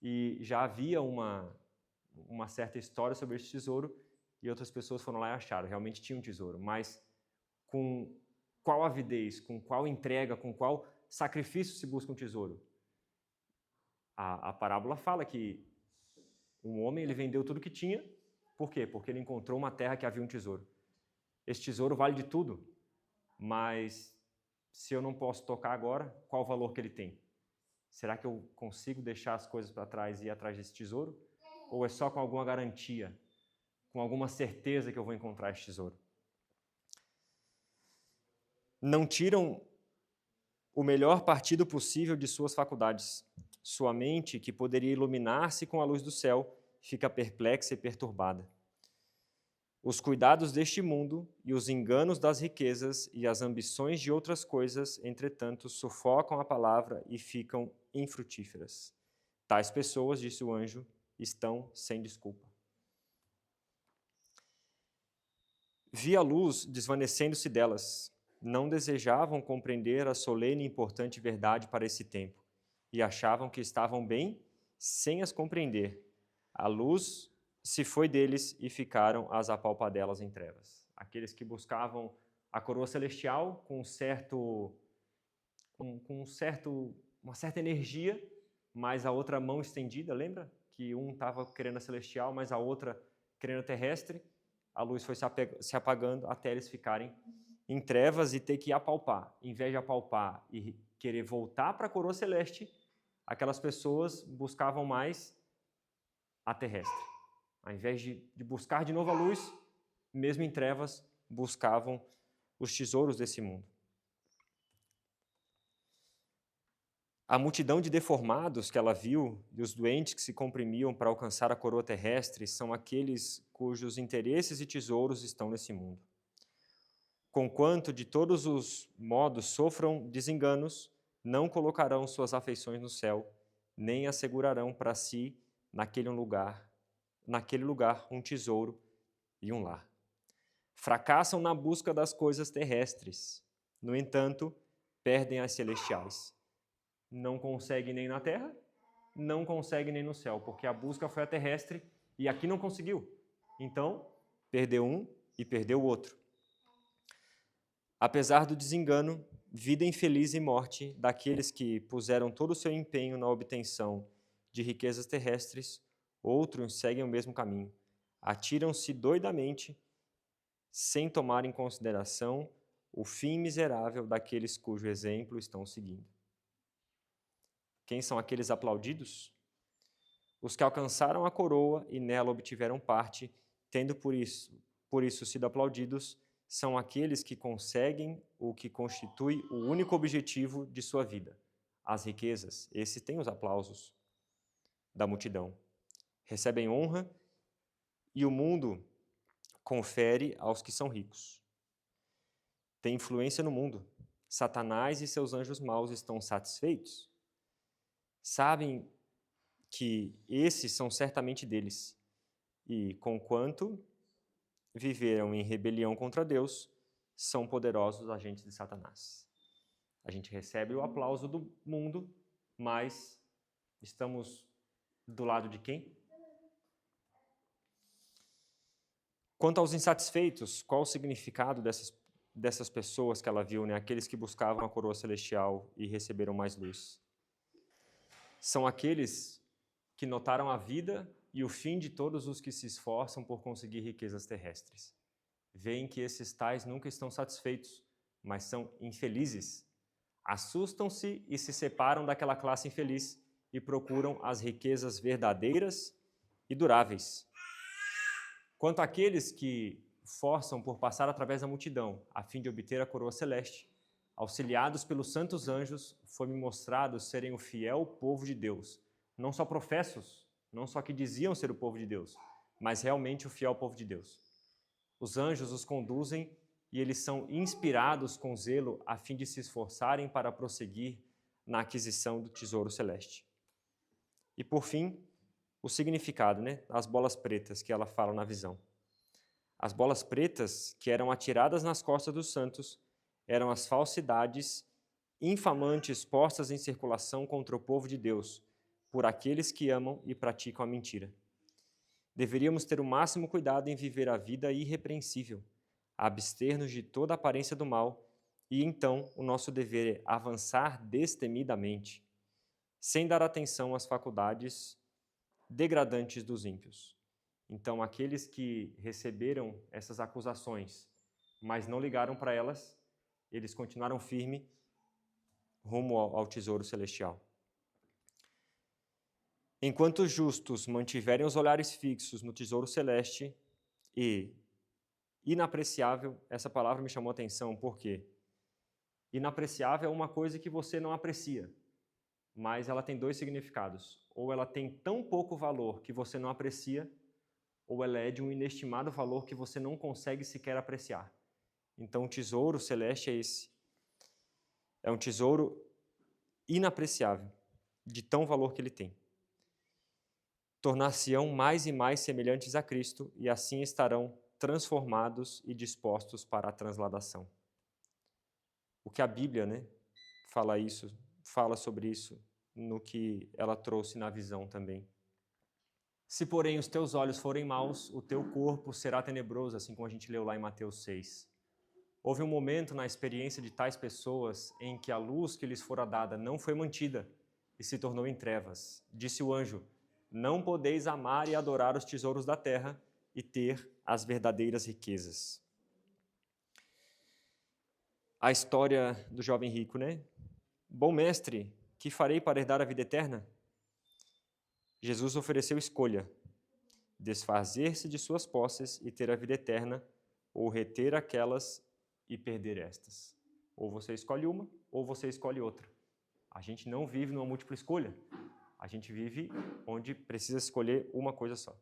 e já havia uma certa história sobre esse tesouro e outras pessoas foram lá e acharam, realmente tinha um tesouro. Mas com qual avidez, com qual entrega, com qual sacrifício se busca um tesouro? A parábola fala que um homem ele vendeu tudo que tinha. Por quê? Porque ele encontrou uma terra que havia um tesouro. Esse tesouro vale de tudo, mas se eu não posso tocar agora, qual o valor que ele tem? Será que eu consigo deixar as coisas para trás e ir atrás desse tesouro? Ou é só com alguma garantia, com alguma certeza que eu vou encontrar esse tesouro? Não tiram o melhor partido possível de suas faculdades. Sua mente, que poderia iluminar-se com a luz do céu, fica perplexa e perturbada. Os cuidados deste mundo e os enganos das riquezas e as ambições de outras coisas, entretanto, sufocam a palavra e ficam infrutíferas. Tais pessoas, disse o anjo, estão sem desculpa. Vi a luz desvanecendo-se delas. Não desejavam compreender a solene e importante verdade para esse tempo e achavam que estavam bem sem as compreender. A luz se foi deles e ficaram as apalpadelas em trevas. Aqueles que buscavam a coroa celestial com uma certa energia, mas a outra mão estendida, lembra? Que um estava querendo a celestial, mas a outra querendo a terrestre. A luz foi se apagando até eles ficarem em trevas e ter que apalpar. Em vez de apalpar e querer voltar para a coroa celeste, aquelas pessoas buscavam mais a terrestre. Ao invés de buscar de novo a luz, mesmo em trevas, buscavam os tesouros desse mundo. A multidão de deformados que ela viu e os doentes que se comprimiam para alcançar a coroa terrestre são aqueles cujos interesses e tesouros estão nesse mundo. Conquanto de todos os modos sofram desenganos, não colocarão suas afeições no céu, nem assegurarão para si naquele lugar um tesouro e um lar. Fracassam na busca das coisas terrestres, no entanto, perdem as celestiais. Não conseguem nem na terra, não conseguem nem no céu, porque a busca foi a terrestre e aqui não conseguiu. Então, perdeu um e perdeu o outro. Apesar do desengano, vida infeliz e morte daqueles que puseram todo o seu empenho na obtenção de riquezas terrestres, outros seguem o mesmo caminho. Atiram-se doidamente, sem tomar em consideração o fim miserável daqueles cujo exemplo estão seguindo. Quem são aqueles aplaudidos? Os que alcançaram a coroa e nela obtiveram parte, tendo por isso sido aplaudidos, são aqueles que conseguem o que constitui o único objetivo de sua vida, as riquezas. Esse tem os aplausos da multidão. Recebem honra e o mundo confere aos que são ricos. Tem influência no mundo. Satanás e seus anjos maus estão satisfeitos. Sabem que esses são certamente deles. E, conquanto viveram em rebelião contra Deus, são poderosos agentes de Satanás. A gente recebe o aplauso do mundo, mas estamos do lado de quem? Quanto aos insatisfeitos, qual o significado dessas pessoas que ela viu, né? Aqueles que buscavam a coroa celestial e receberam mais luz? São aqueles que notaram a vida e o fim de todos os que se esforçam por conseguir riquezas terrestres. Veem que esses tais nunca estão satisfeitos, mas são infelizes. Assustam-se e se separam daquela classe infeliz e procuram as riquezas verdadeiras e duráveis. Quanto àqueles que forçam por passar através da multidão, a fim de obter a coroa celeste, auxiliados pelos santos anjos, foi-me mostrado serem o fiel povo de Deus, não só professos, não só que diziam ser o povo de Deus, mas realmente o fiel povo de Deus. Os anjos os conduzem e eles são inspirados com zelo a fim de se esforçarem para prosseguir na aquisição do tesouro celeste. E por fim, o significado, as bolas pretas que ela fala na visão. As bolas pretas que eram atiradas nas costas dos santos eram as falsidades infamantes postas em circulação contra o povo de Deus, por aqueles que amam e praticam a mentira. Deveríamos ter o máximo cuidado em viver a vida irrepreensível, abster-nos de toda aparência do mal, e então o nosso dever é avançar destemidamente, sem dar atenção às faculdades degradantes dos ímpios. Então, aqueles que receberam essas acusações, mas não ligaram para elas, eles continuaram firmes rumo ao tesouro celestial. Enquanto os justos mantiverem os olhares fixos no tesouro celeste e inapreciável, essa palavra me chamou a atenção, porque inapreciável é uma coisa que você não aprecia, mas ela tem dois significados. Ou ela tem tão pouco valor que você não aprecia, ou ela é de um inestimado valor que você não consegue sequer apreciar. Então, o tesouro celeste é esse. É um tesouro inapreciável, de tão valor que ele tem. Tornar-se-ão mais e mais semelhantes a Cristo, e assim estarão transformados e dispostos para a transladação. O que a Bíblia, fala sobre isso no que ela trouxe na visão também. Se, porém, os teus olhos forem maus, o teu corpo será tenebroso, assim como a gente leu lá em Mateus 6. Houve um momento na experiência de tais pessoas em que a luz que lhes fora dada não foi mantida e se tornou em trevas. Disse o anjo: não podeis amar e adorar os tesouros da terra e ter as verdadeiras riquezas. A história do jovem rico, Bom mestre, que farei para herdar a vida eterna? Jesus ofereceu escolha: desfazer-se de suas posses e ter a vida eterna, ou reter aquelas e perder estas. Ou você escolhe uma, ou você escolhe outra. A gente não vive numa múltipla escolha. A gente vive onde precisa escolher uma coisa só.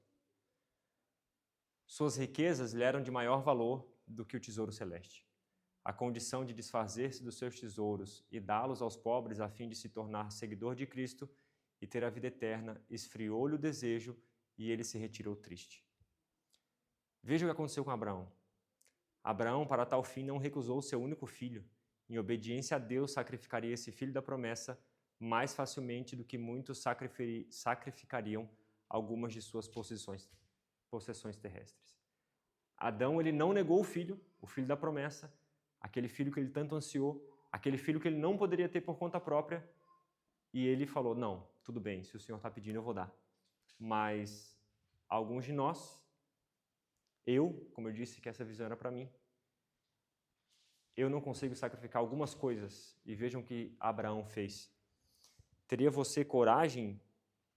Suas riquezas lhe eram de maior valor do que o tesouro celeste. A condição de desfazer-se dos seus tesouros e dá-los aos pobres a fim de se tornar seguidor de Cristo e ter a vida eterna esfriou-lhe o desejo e ele se retirou triste. Veja o que aconteceu com Abraão. Abraão, para tal fim, não recusou seu único filho. Em obediência a Deus, sacrificaria esse filho da promessa mais facilmente do que muitos sacrificariam algumas de suas possessões terrestres. Adão, ele não negou o filho da promessa, aquele filho que ele tanto ansiou, aquele filho que ele não poderia ter por conta própria, e ele falou: não, tudo bem, se o Senhor está pedindo, eu vou dar. Mas alguns de nós, como eu disse que essa visão era para mim, eu não consigo sacrificar algumas coisas, e vejam o que Abraão fez. Teria você coragem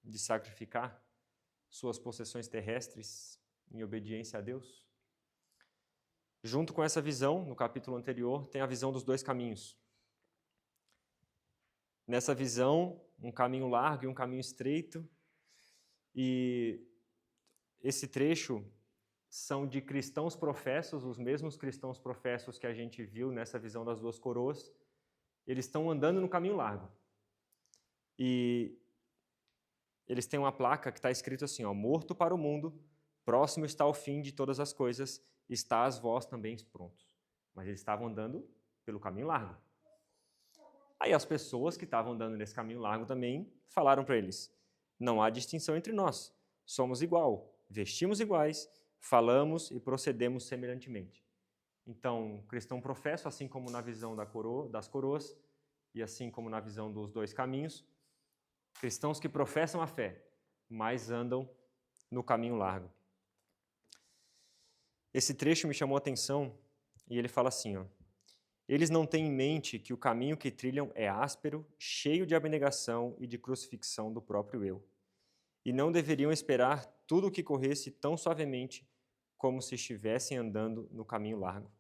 de sacrificar suas possessões terrestres em obediência a Deus? Junto com essa visão, no capítulo anterior, tem a visão dos dois caminhos. Nessa visão, um caminho largo e um caminho estreito, e esse trecho são de cristãos professos, os mesmos cristãos professos que a gente viu nessa visão das duas coroas. Eles estão andando no caminho largo. E eles têm uma placa que está escrito assim: morto para o mundo, próximo está o fim de todas as coisas, estás vós também prontos. Mas eles estavam andando pelo caminho largo. Aí as pessoas que estavam andando nesse caminho largo também falaram para eles: não há distinção entre nós, somos igual, vestimos iguais, falamos e procedemos semelhantemente. Então, cristão professo, assim como na visão das coroas e assim como na visão dos dois caminhos, cristãos que professam a fé, mas andam no caminho largo. Esse trecho me chamou a atenção e ele fala assim, ó, eles não têm em mente que o caminho que trilham é áspero, cheio de abnegação e de crucifixão do próprio eu, e não deveriam esperar tudo o que corresse tão suavemente como se estivessem andando no caminho largo.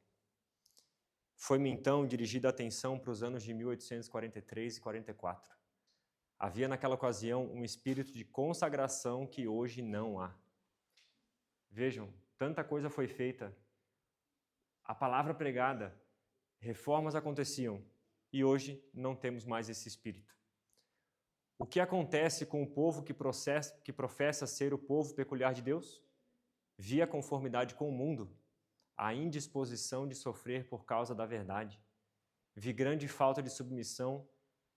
Foi-me então dirigida a atenção para os anos de 1843 e 44. Havia naquela ocasião um espírito de consagração que hoje não há. Vejam, tanta coisa foi feita, a palavra pregada, reformas aconteciam e hoje não temos mais esse espírito. O que acontece com o povo que professa ser o povo peculiar de Deus? Via conformidade com o mundo, a indisposição de sofrer por causa da verdade. Vi grande falta de submissão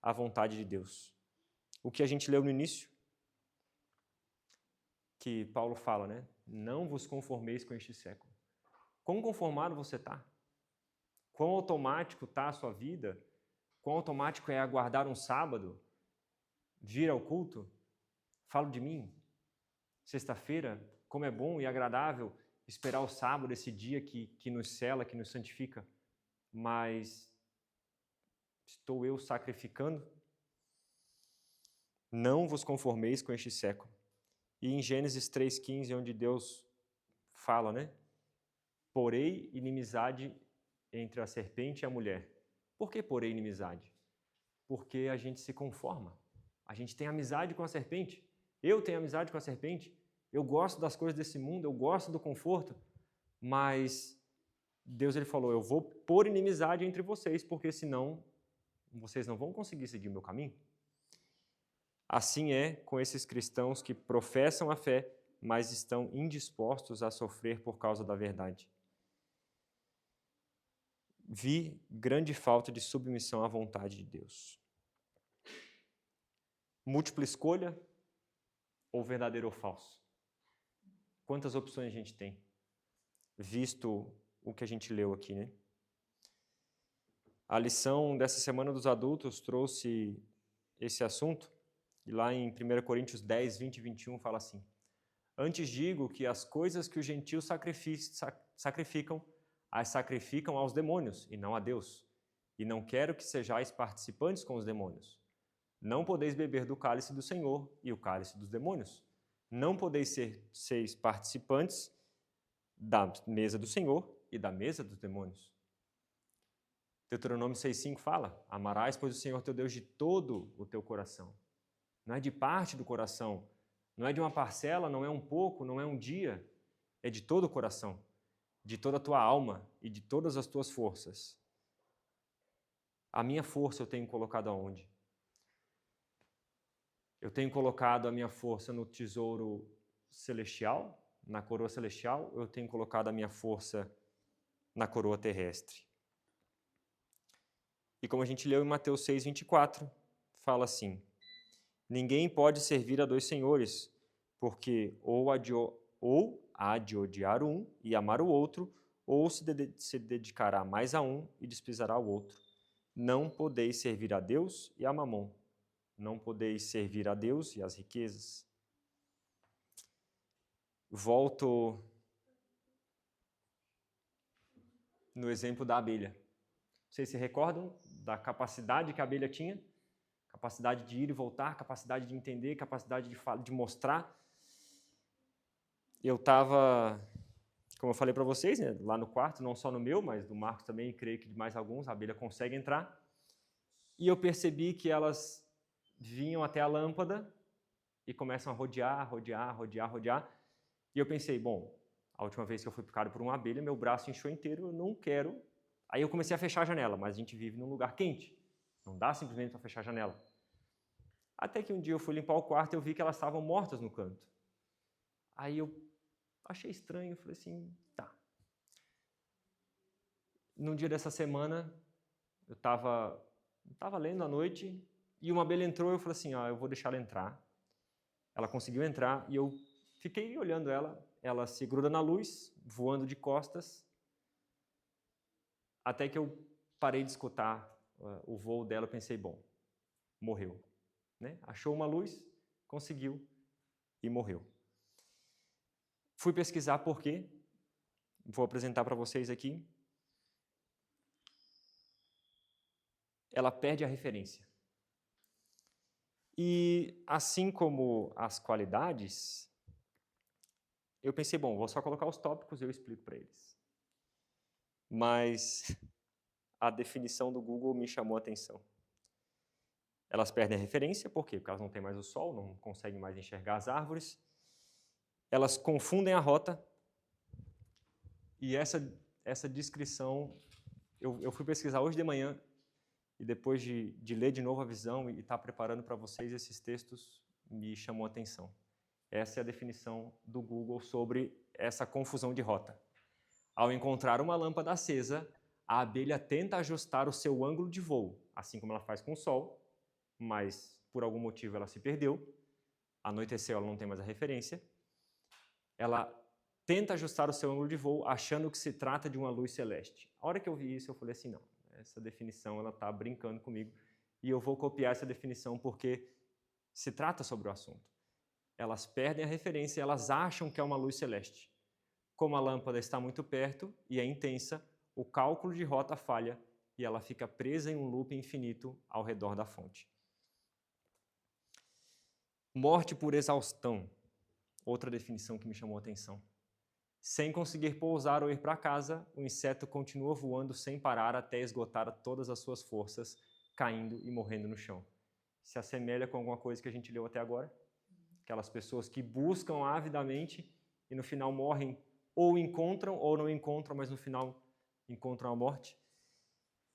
à vontade de Deus. O que a gente leu no início, que Paulo fala, né? Não vos conformeis com este século. Quão conformado você está? Quão automático está a sua vida? Quão automático é aguardar um sábado, vir ao culto? Falo de mim. Sexta-feira, como é bom e agradável esperar o sábado, esse dia que nos sela, que nos santifica. Mas estou eu sacrificando? Não vos conformeis com este século. E em Gênesis 3,15, onde Deus fala, né? Porei inimizade entre a serpente e a mulher. Por que porei inimizade? Porque a gente se conforma. A gente tem amizade com a serpente. Eu tenho amizade com a serpente. Eu gosto das coisas desse mundo, eu gosto do conforto. Mas Deus ele falou, eu vou pôr inimizade entre vocês, porque senão vocês não vão conseguir seguir o meu caminho. Assim é com esses cristãos que professam a fé, mas estão indispostos a sofrer por causa da verdade. Vi grande falta de submissão à vontade de Deus. Múltipla escolha ou verdadeiro ou falso? Quantas opções a gente tem? Visto o que a gente leu aqui, né? A lição dessa semana dos adultos trouxe esse assunto, e lá em 1 Coríntios 10, 20 e 21 fala assim: antes digo que as coisas que os gentios sacrificam, as sacrificam aos demônios e não a Deus. E não quero que sejais participantes com os demônios. Não podeis beber do cálice do Senhor e o cálice dos demônios. Não podeis ser participantes da mesa do Senhor e da mesa dos demônios. Deuteronômio 6,5 fala: amarás, pois, o Senhor teu Deus de todo o teu coração. Não é de parte do coração, não é de uma parcela, não é um pouco, não é um dia, é de todo o coração, de toda a tua alma e de todas as tuas forças. A minha força eu tenho colocado aonde? Eu tenho colocado a minha força no tesouro celestial, na coroa celestial, ou eu tenho colocado a minha força na coroa terrestre? E como a gente leu em Mateus 6,24, fala assim: ninguém pode servir a dois senhores, porque ou há de odiar um e amar o outro, ou se dedicará mais a um e desprezará o outro. Não podeis servir a Deus e a Mamon. Não podeis servir a Deus e às riquezas. Volto no exemplo da abelha. Vocês se recordam da capacidade que a abelha tinha? Capacidade de ir e voltar, capacidade de entender, capacidade de mostrar. Eu estava, como eu falei para vocês, né, lá no quarto, não só no meu, mas do Marcos também, e creio que de mais alguns, a abelha consegue entrar. E eu percebi que elas vinham até a lâmpada e começam a rodear. E eu pensei, bom, a última vez que eu fui picado por uma abelha, meu braço inchou inteiro, eu não quero. Aí eu comecei a fechar a janela, mas a gente vive num lugar quente. Não dá simplesmente para fechar a janela. Até que um dia eu fui limpar o quarto e eu vi que elas estavam mortas no canto. Aí eu achei estranho, falei assim, tá. Num dia dessa semana, eu estava lendo à noite e uma abelha entrou e eu falei assim, eu vou deixar ela entrar. Ela conseguiu entrar e eu fiquei olhando ela, ela se gruda na luz, voando de costas, até que eu parei de escutar o voo dela, eu pensei, bom, morreu. Né? Achou uma luz, conseguiu e morreu. Fui pesquisar por quê. vou apresentar para vocês aqui. Ela perde a referência. E assim como as qualidades, eu pensei, bom, vou só colocar os tópicos e eu explico para eles. Mas a definição do Google me chamou a atenção. Elas perdem a referência, por quê? Porque elas não têm mais o sol, não conseguem mais enxergar as árvores. Elas confundem a rota. E essa descrição, eu fui pesquisar hoje de manhã, e depois de ler de novo a visão e estar preparando para vocês esses textos, me chamou a atenção. Essa é a definição do Google sobre essa confusão de rota. Ao encontrar uma lâmpada acesa, a abelha tenta ajustar o seu ângulo de voo, assim como ela faz com o sol, mas por algum motivo ela se perdeu, anoiteceu, ela não tem mais a referência. Ela tenta ajustar o seu ângulo de voo, achando que se trata de uma luz celeste. A hora que eu vi isso, eu falei assim, não, essa definição ela está brincando comigo e eu vou copiar essa definição porque se trata sobre o assunto. Elas perdem a referência, elas acham que é uma luz celeste. Como a lâmpada está muito perto e é intensa, o cálculo de rota falha e ela fica presa em um loop infinito ao redor da fonte. Morte por exaustão, outra definição que me chamou a atenção. Sem conseguir pousar ou ir para casa, o inseto continua voando sem parar até esgotar todas as suas forças, caindo e morrendo no chão. Se assemelha com alguma coisa que a gente leu até agora? Aquelas pessoas que buscam avidamente e no final morrem, ou encontram ou não encontram, mas no final encontram a morte.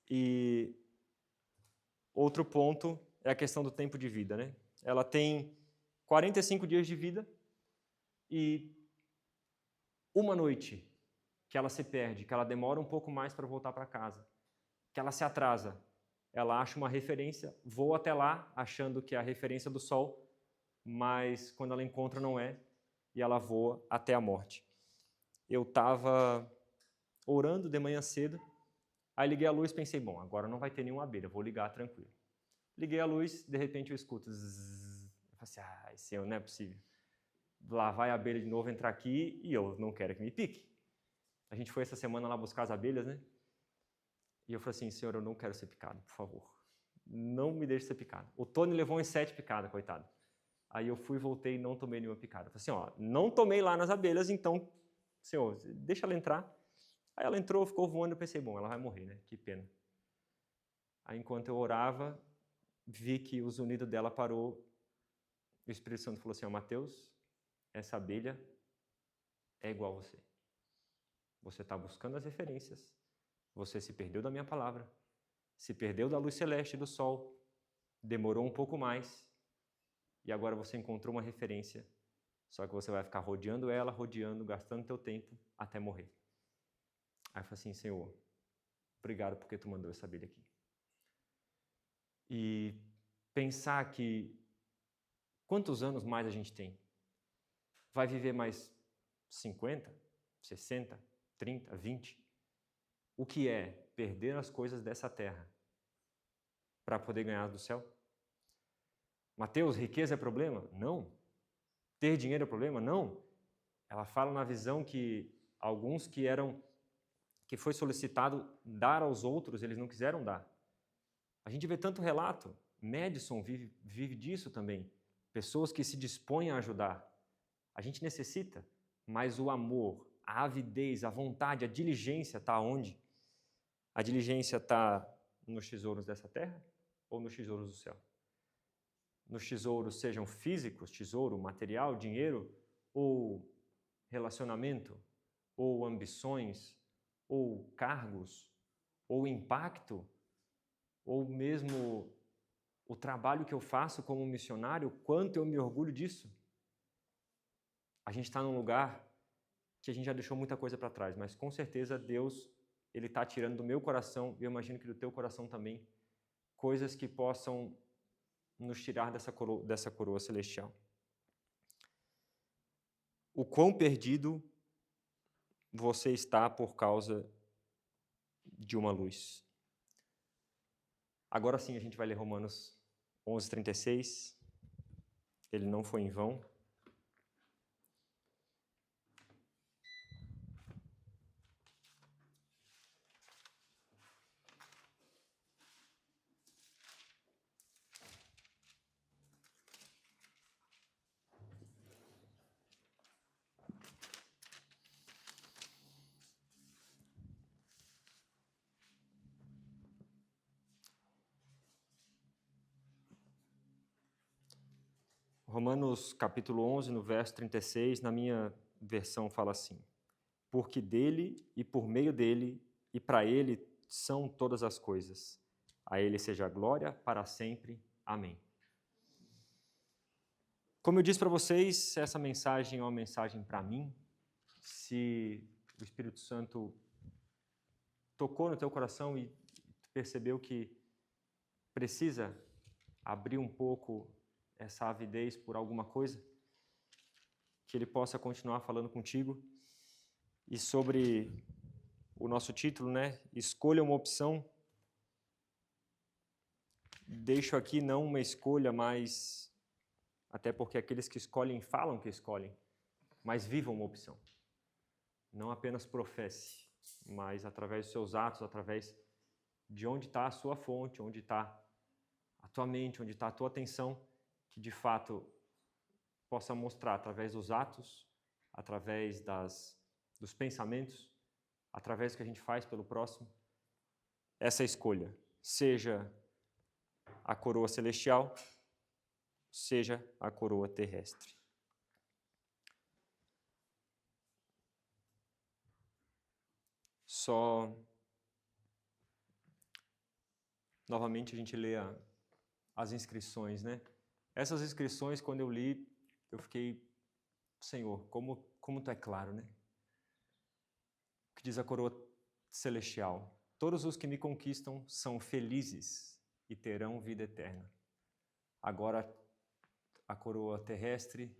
E outro ponto é a questão do tempo de vida, né? Ela tem 45 dias de vida e uma noite que ela se perde, que ela demora um pouco mais para voltar para casa, que ela se atrasa, ela acha uma referência, voa até lá achando que é a referência do sol, mas quando ela encontra não é, e ela voa até a morte. Eu estava orando de manhã cedo, aí liguei a luz e pensei, bom, agora não vai ter nenhuma abelha, vou ligar tranquilo. Liguei a luz, de repente eu escuto zzz. Eu falei assim, Senhor, não é possível. Lá vai a abelha de novo entrar aqui e eu não quero que me pique. A gente foi essa semana lá buscar as abelhas, né? E eu falei assim, Senhor, eu não quero ser picado, por favor. Não me deixe ser picado. O Tony levou umas 7 picadas, coitado. Aí eu fui, voltei e não tomei nenhuma picada. Eu falei assim, não tomei lá nas abelhas, então, Senhor, deixa ela entrar. Aí ela entrou, ficou voando, eu pensei, bom, ela vai morrer, né? Que pena. Aí enquanto eu orava, vi que o zunido dela parou. O Espírito Santo falou assim, Mateus, essa abelha é igual a você. Você está buscando as referências. Você se perdeu da minha palavra. Se perdeu da luz celeste do sol. Demorou um pouco mais. E agora você encontrou uma referência. Só que você vai ficar rodeando ela, gastando teu tempo até morrer. Aí eu falei assim, Senhor, obrigado porque tu mandou essa abelha aqui. E pensar que quantos anos mais a gente tem? Vai viver mais 50, 60, 30, 20? O que é perder as coisas dessa terra para poder ganhar do céu? Mateus, riqueza é problema? Não. Ter dinheiro é problema? Não. Ela fala na visão que alguns que foi solicitado dar aos outros, eles não quiseram dar. A gente vê tanto relato. Madison vive disso também. Pessoas que se dispõem a ajudar. A gente necessita, mas o amor, a avidez, a vontade, a diligência está onde? A diligência está nos tesouros dessa terra ou nos tesouros do céu? Nos tesouros sejam físicos, tesouro, material, dinheiro, ou relacionamento, ou ambições, ou cargos, ou impacto, ou mesmo o trabalho que eu faço como missionário, quanto eu me orgulho disso. A gente está num lugar que a gente já deixou muita coisa para trás, mas com certeza Deus ele está tirando do meu coração, e eu imagino que do teu coração também, coisas que possam nos tirar dessa coroa celestial. O quão perdido você está por causa de uma luz. Agora sim a gente vai ler Romanos 11:36. Ele não foi em vão. Romanos capítulo 11, no verso 36, na minha versão fala assim: porque dele e por meio dele e para ele são todas as coisas. A ele seja a glória para sempre. Amém. Como eu disse para vocês, essa mensagem é uma mensagem para mim. Se o Espírito Santo tocou no teu coração e percebeu que precisa abrir um pouco essa avidez por alguma coisa, que ele possa continuar falando contigo. E sobre o nosso título, né? Escolha uma opção. Deixo aqui não uma escolha, mas até porque aqueles que escolhem falam que escolhem, mas vivam uma opção. Não apenas professe, mas através dos seus atos, através de onde está a sua fonte, onde está a tua mente, onde está a tua atenção, que de fato possa mostrar através dos atos, através dos pensamentos, através do que a gente faz pelo próximo, essa escolha, seja a coroa celestial, seja a coroa terrestre. Só novamente a gente lê as inscrições, né? Essas inscrições, quando eu li, eu fiquei, Senhor, como tu é claro, né? O que diz a coroa celestial: todos os que me conquistam são felizes e terão vida eterna. Agora, a coroa terrestre,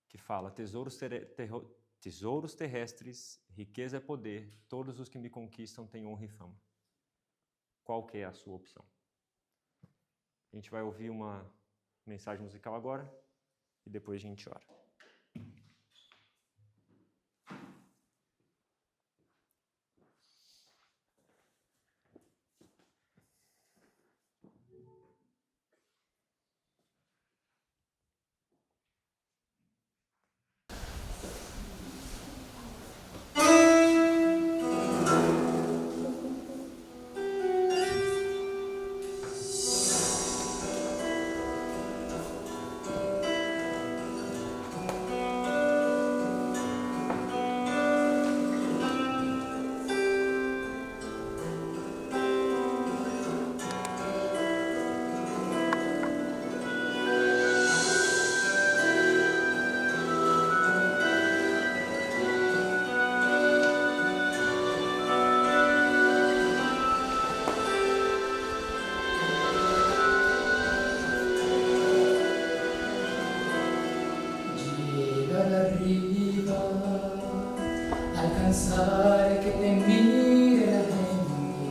que fala: tesouros terrestres, riqueza é poder, todos os que me conquistam têm honra e fama. Qual que é a sua opção? A gente vai ouvir uma mensagem musical agora e depois a gente ora.
Alcanzar que te mire la gente,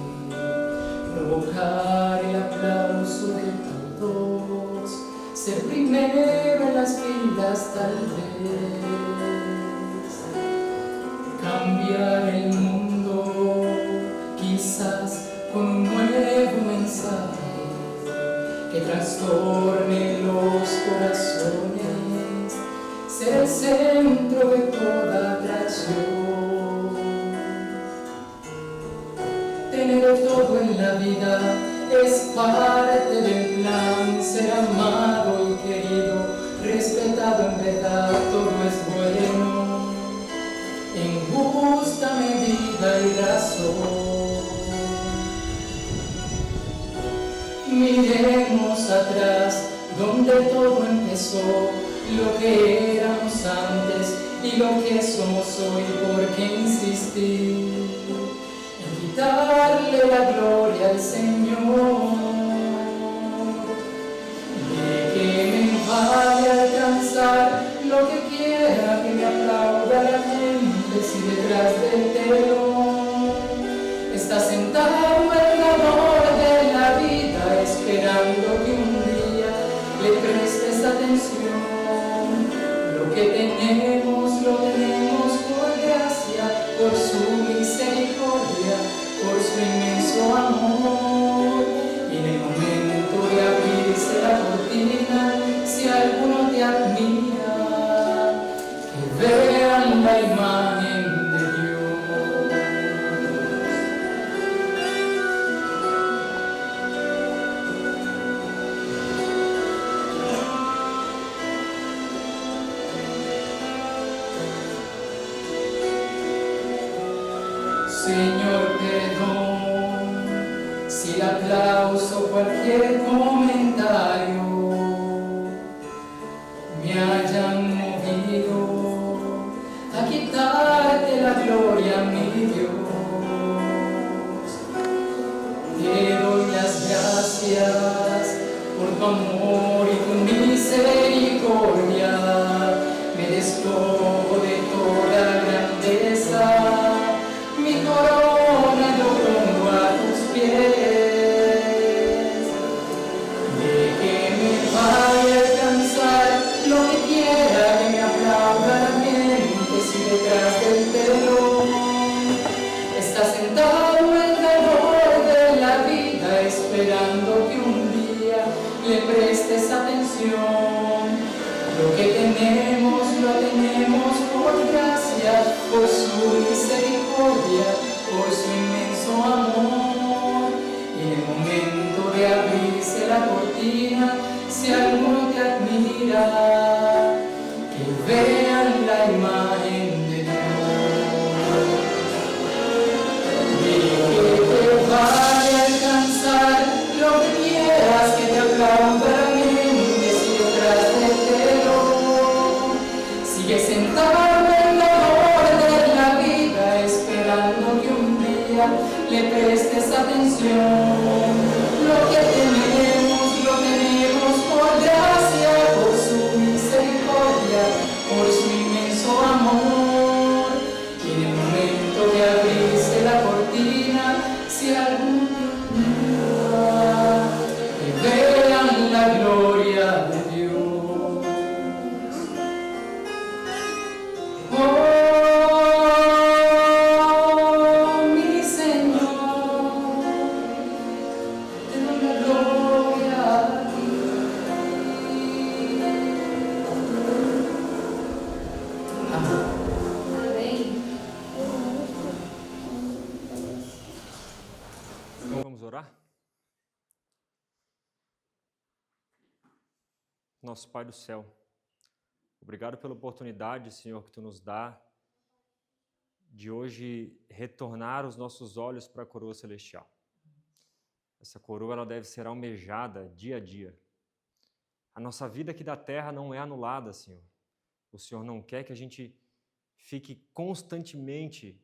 provocar el aplauso de todos, ser primero en las filas tal vez, cambiar el mundo quizás con un nuevo mensaje que trastorne los corazones, ser el centro de toda atracción. Tener todo en la vida es parte del plan, ser amado y querido, respetado en verdad, todo es bueno, en justa medida y razón. Miremos atrás, donde todo empezó, lo que éramos antes y lo que somos hoy, ¿por qué insistir en quitarle la gloria al Señor? De que me vale alcanzar lo que quiera, que me aplauda la gente si detrás del telón está sentado el dador de la vida, esperando que un día le prestes atención. Lo que tenemos, lo tenemos por gracia, por su misericordia, por su inmenso amor. Y en el momento de abrirse la cortina, si alguno te admira, que vean la imagen de Dios. Señor, perdón si el aplauso o cualquier comentario me hayan movido a quitarte la gloria, mi Dios. Te doy las gracias por tu amor y tu misericordia. Me despojo de toda grandeza, mi corona yo pongo a tus pies. De que me vaya a alcanzar lo que quiera, que me aplauda la gente si detrás del telón está sentado el dador de la vida, esperando que un día le prestes atención. Lo que tenemos, lo tenemos por gracia, por su misericordia, por su inmenso amor. Y en el momento de abrirse la cortina, si alguno te admira, que vean la imagen de Dios. Y que te vaya a alcanzar lo que quieras, que te aplauda la mente si detrás del telón sigue sentado en la borda de la vida, esperando que un día le prestes atención. Lo que tenemos, lo tenemos por gracia, por su misericordia, por su inmenso amor. Y en el momento de abrirse la cortina, si algún día que vean la gloria de Dios. Oh, mi Señor, te doy la gloria a ti. Amén.
Então vamos orar? Nosso Pai do céu, obrigado pela oportunidade, Senhor, que Tu nos dá de hoje retornar os nossos olhos para a coroa celestial. Essa coroa ela deve ser almejada dia a dia. A nossa vida aqui da terra não é anulada, Senhor. O Senhor não quer que a gente fique constantemente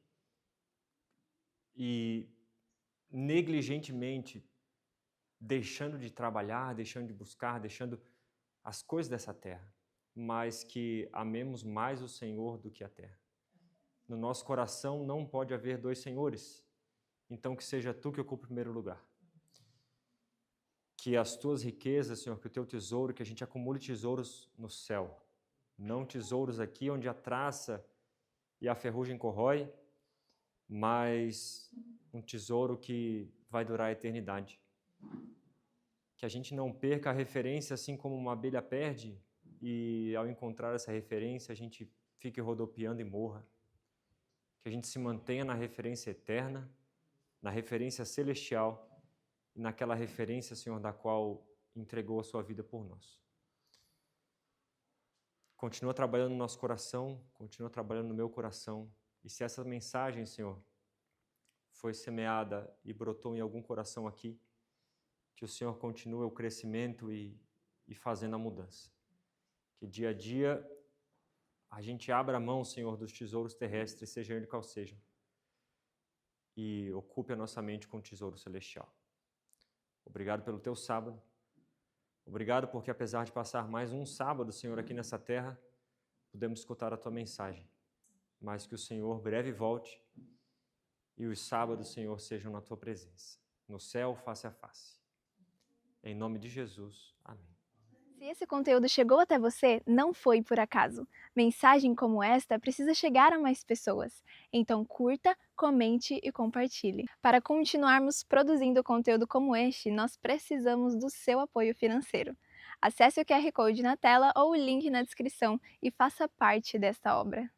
e negligentemente deixando de trabalhar, deixando de buscar, deixando as coisas dessa terra, mas que amemos mais o Senhor do que a terra. No nosso coração não pode haver dois senhores, então que seja Tu que ocupe o primeiro lugar. Que as Tuas riquezas, Senhor, que o Teu tesouro, que a gente acumule tesouros no céu, não tesouros aqui onde a traça e a ferrugem corrói, mas um tesouro que vai durar a eternidade. Que a gente não perca a referência assim como uma abelha perde e ao encontrar essa referência a gente fique rodopiando e morra. Que a gente se mantenha na referência eterna, na referência celestial e naquela referência, Senhor, da qual entregou a Sua vida por nós. Continua trabalhando no nosso coração, continua trabalhando no meu coração. E se essa mensagem, Senhor, foi semeada e brotou em algum coração aqui, que o Senhor continue o crescimento e fazendo a mudança. Que dia a dia a gente abra a mão, Senhor, dos tesouros terrestres, seja ele qual seja, e ocupe a nossa mente com o tesouro celestial. Obrigado pelo Teu sábado. Obrigado porque, apesar de passar mais um sábado, Senhor, aqui nessa terra, podemos escutar a Tua mensagem. Mas que o Senhor breve volte e os sábados, Senhor, sejam na Tua presença, no céu, face a face. Em nome de Jesus. Amém.
Se esse conteúdo chegou até você, não foi por acaso. Mensagem como esta precisa chegar a mais pessoas. Então curta, comente e compartilhe. Para continuarmos produzindo conteúdo como este, nós precisamos do seu apoio financeiro. Acesse o QR Code na tela ou o link na descrição e faça parte desta obra.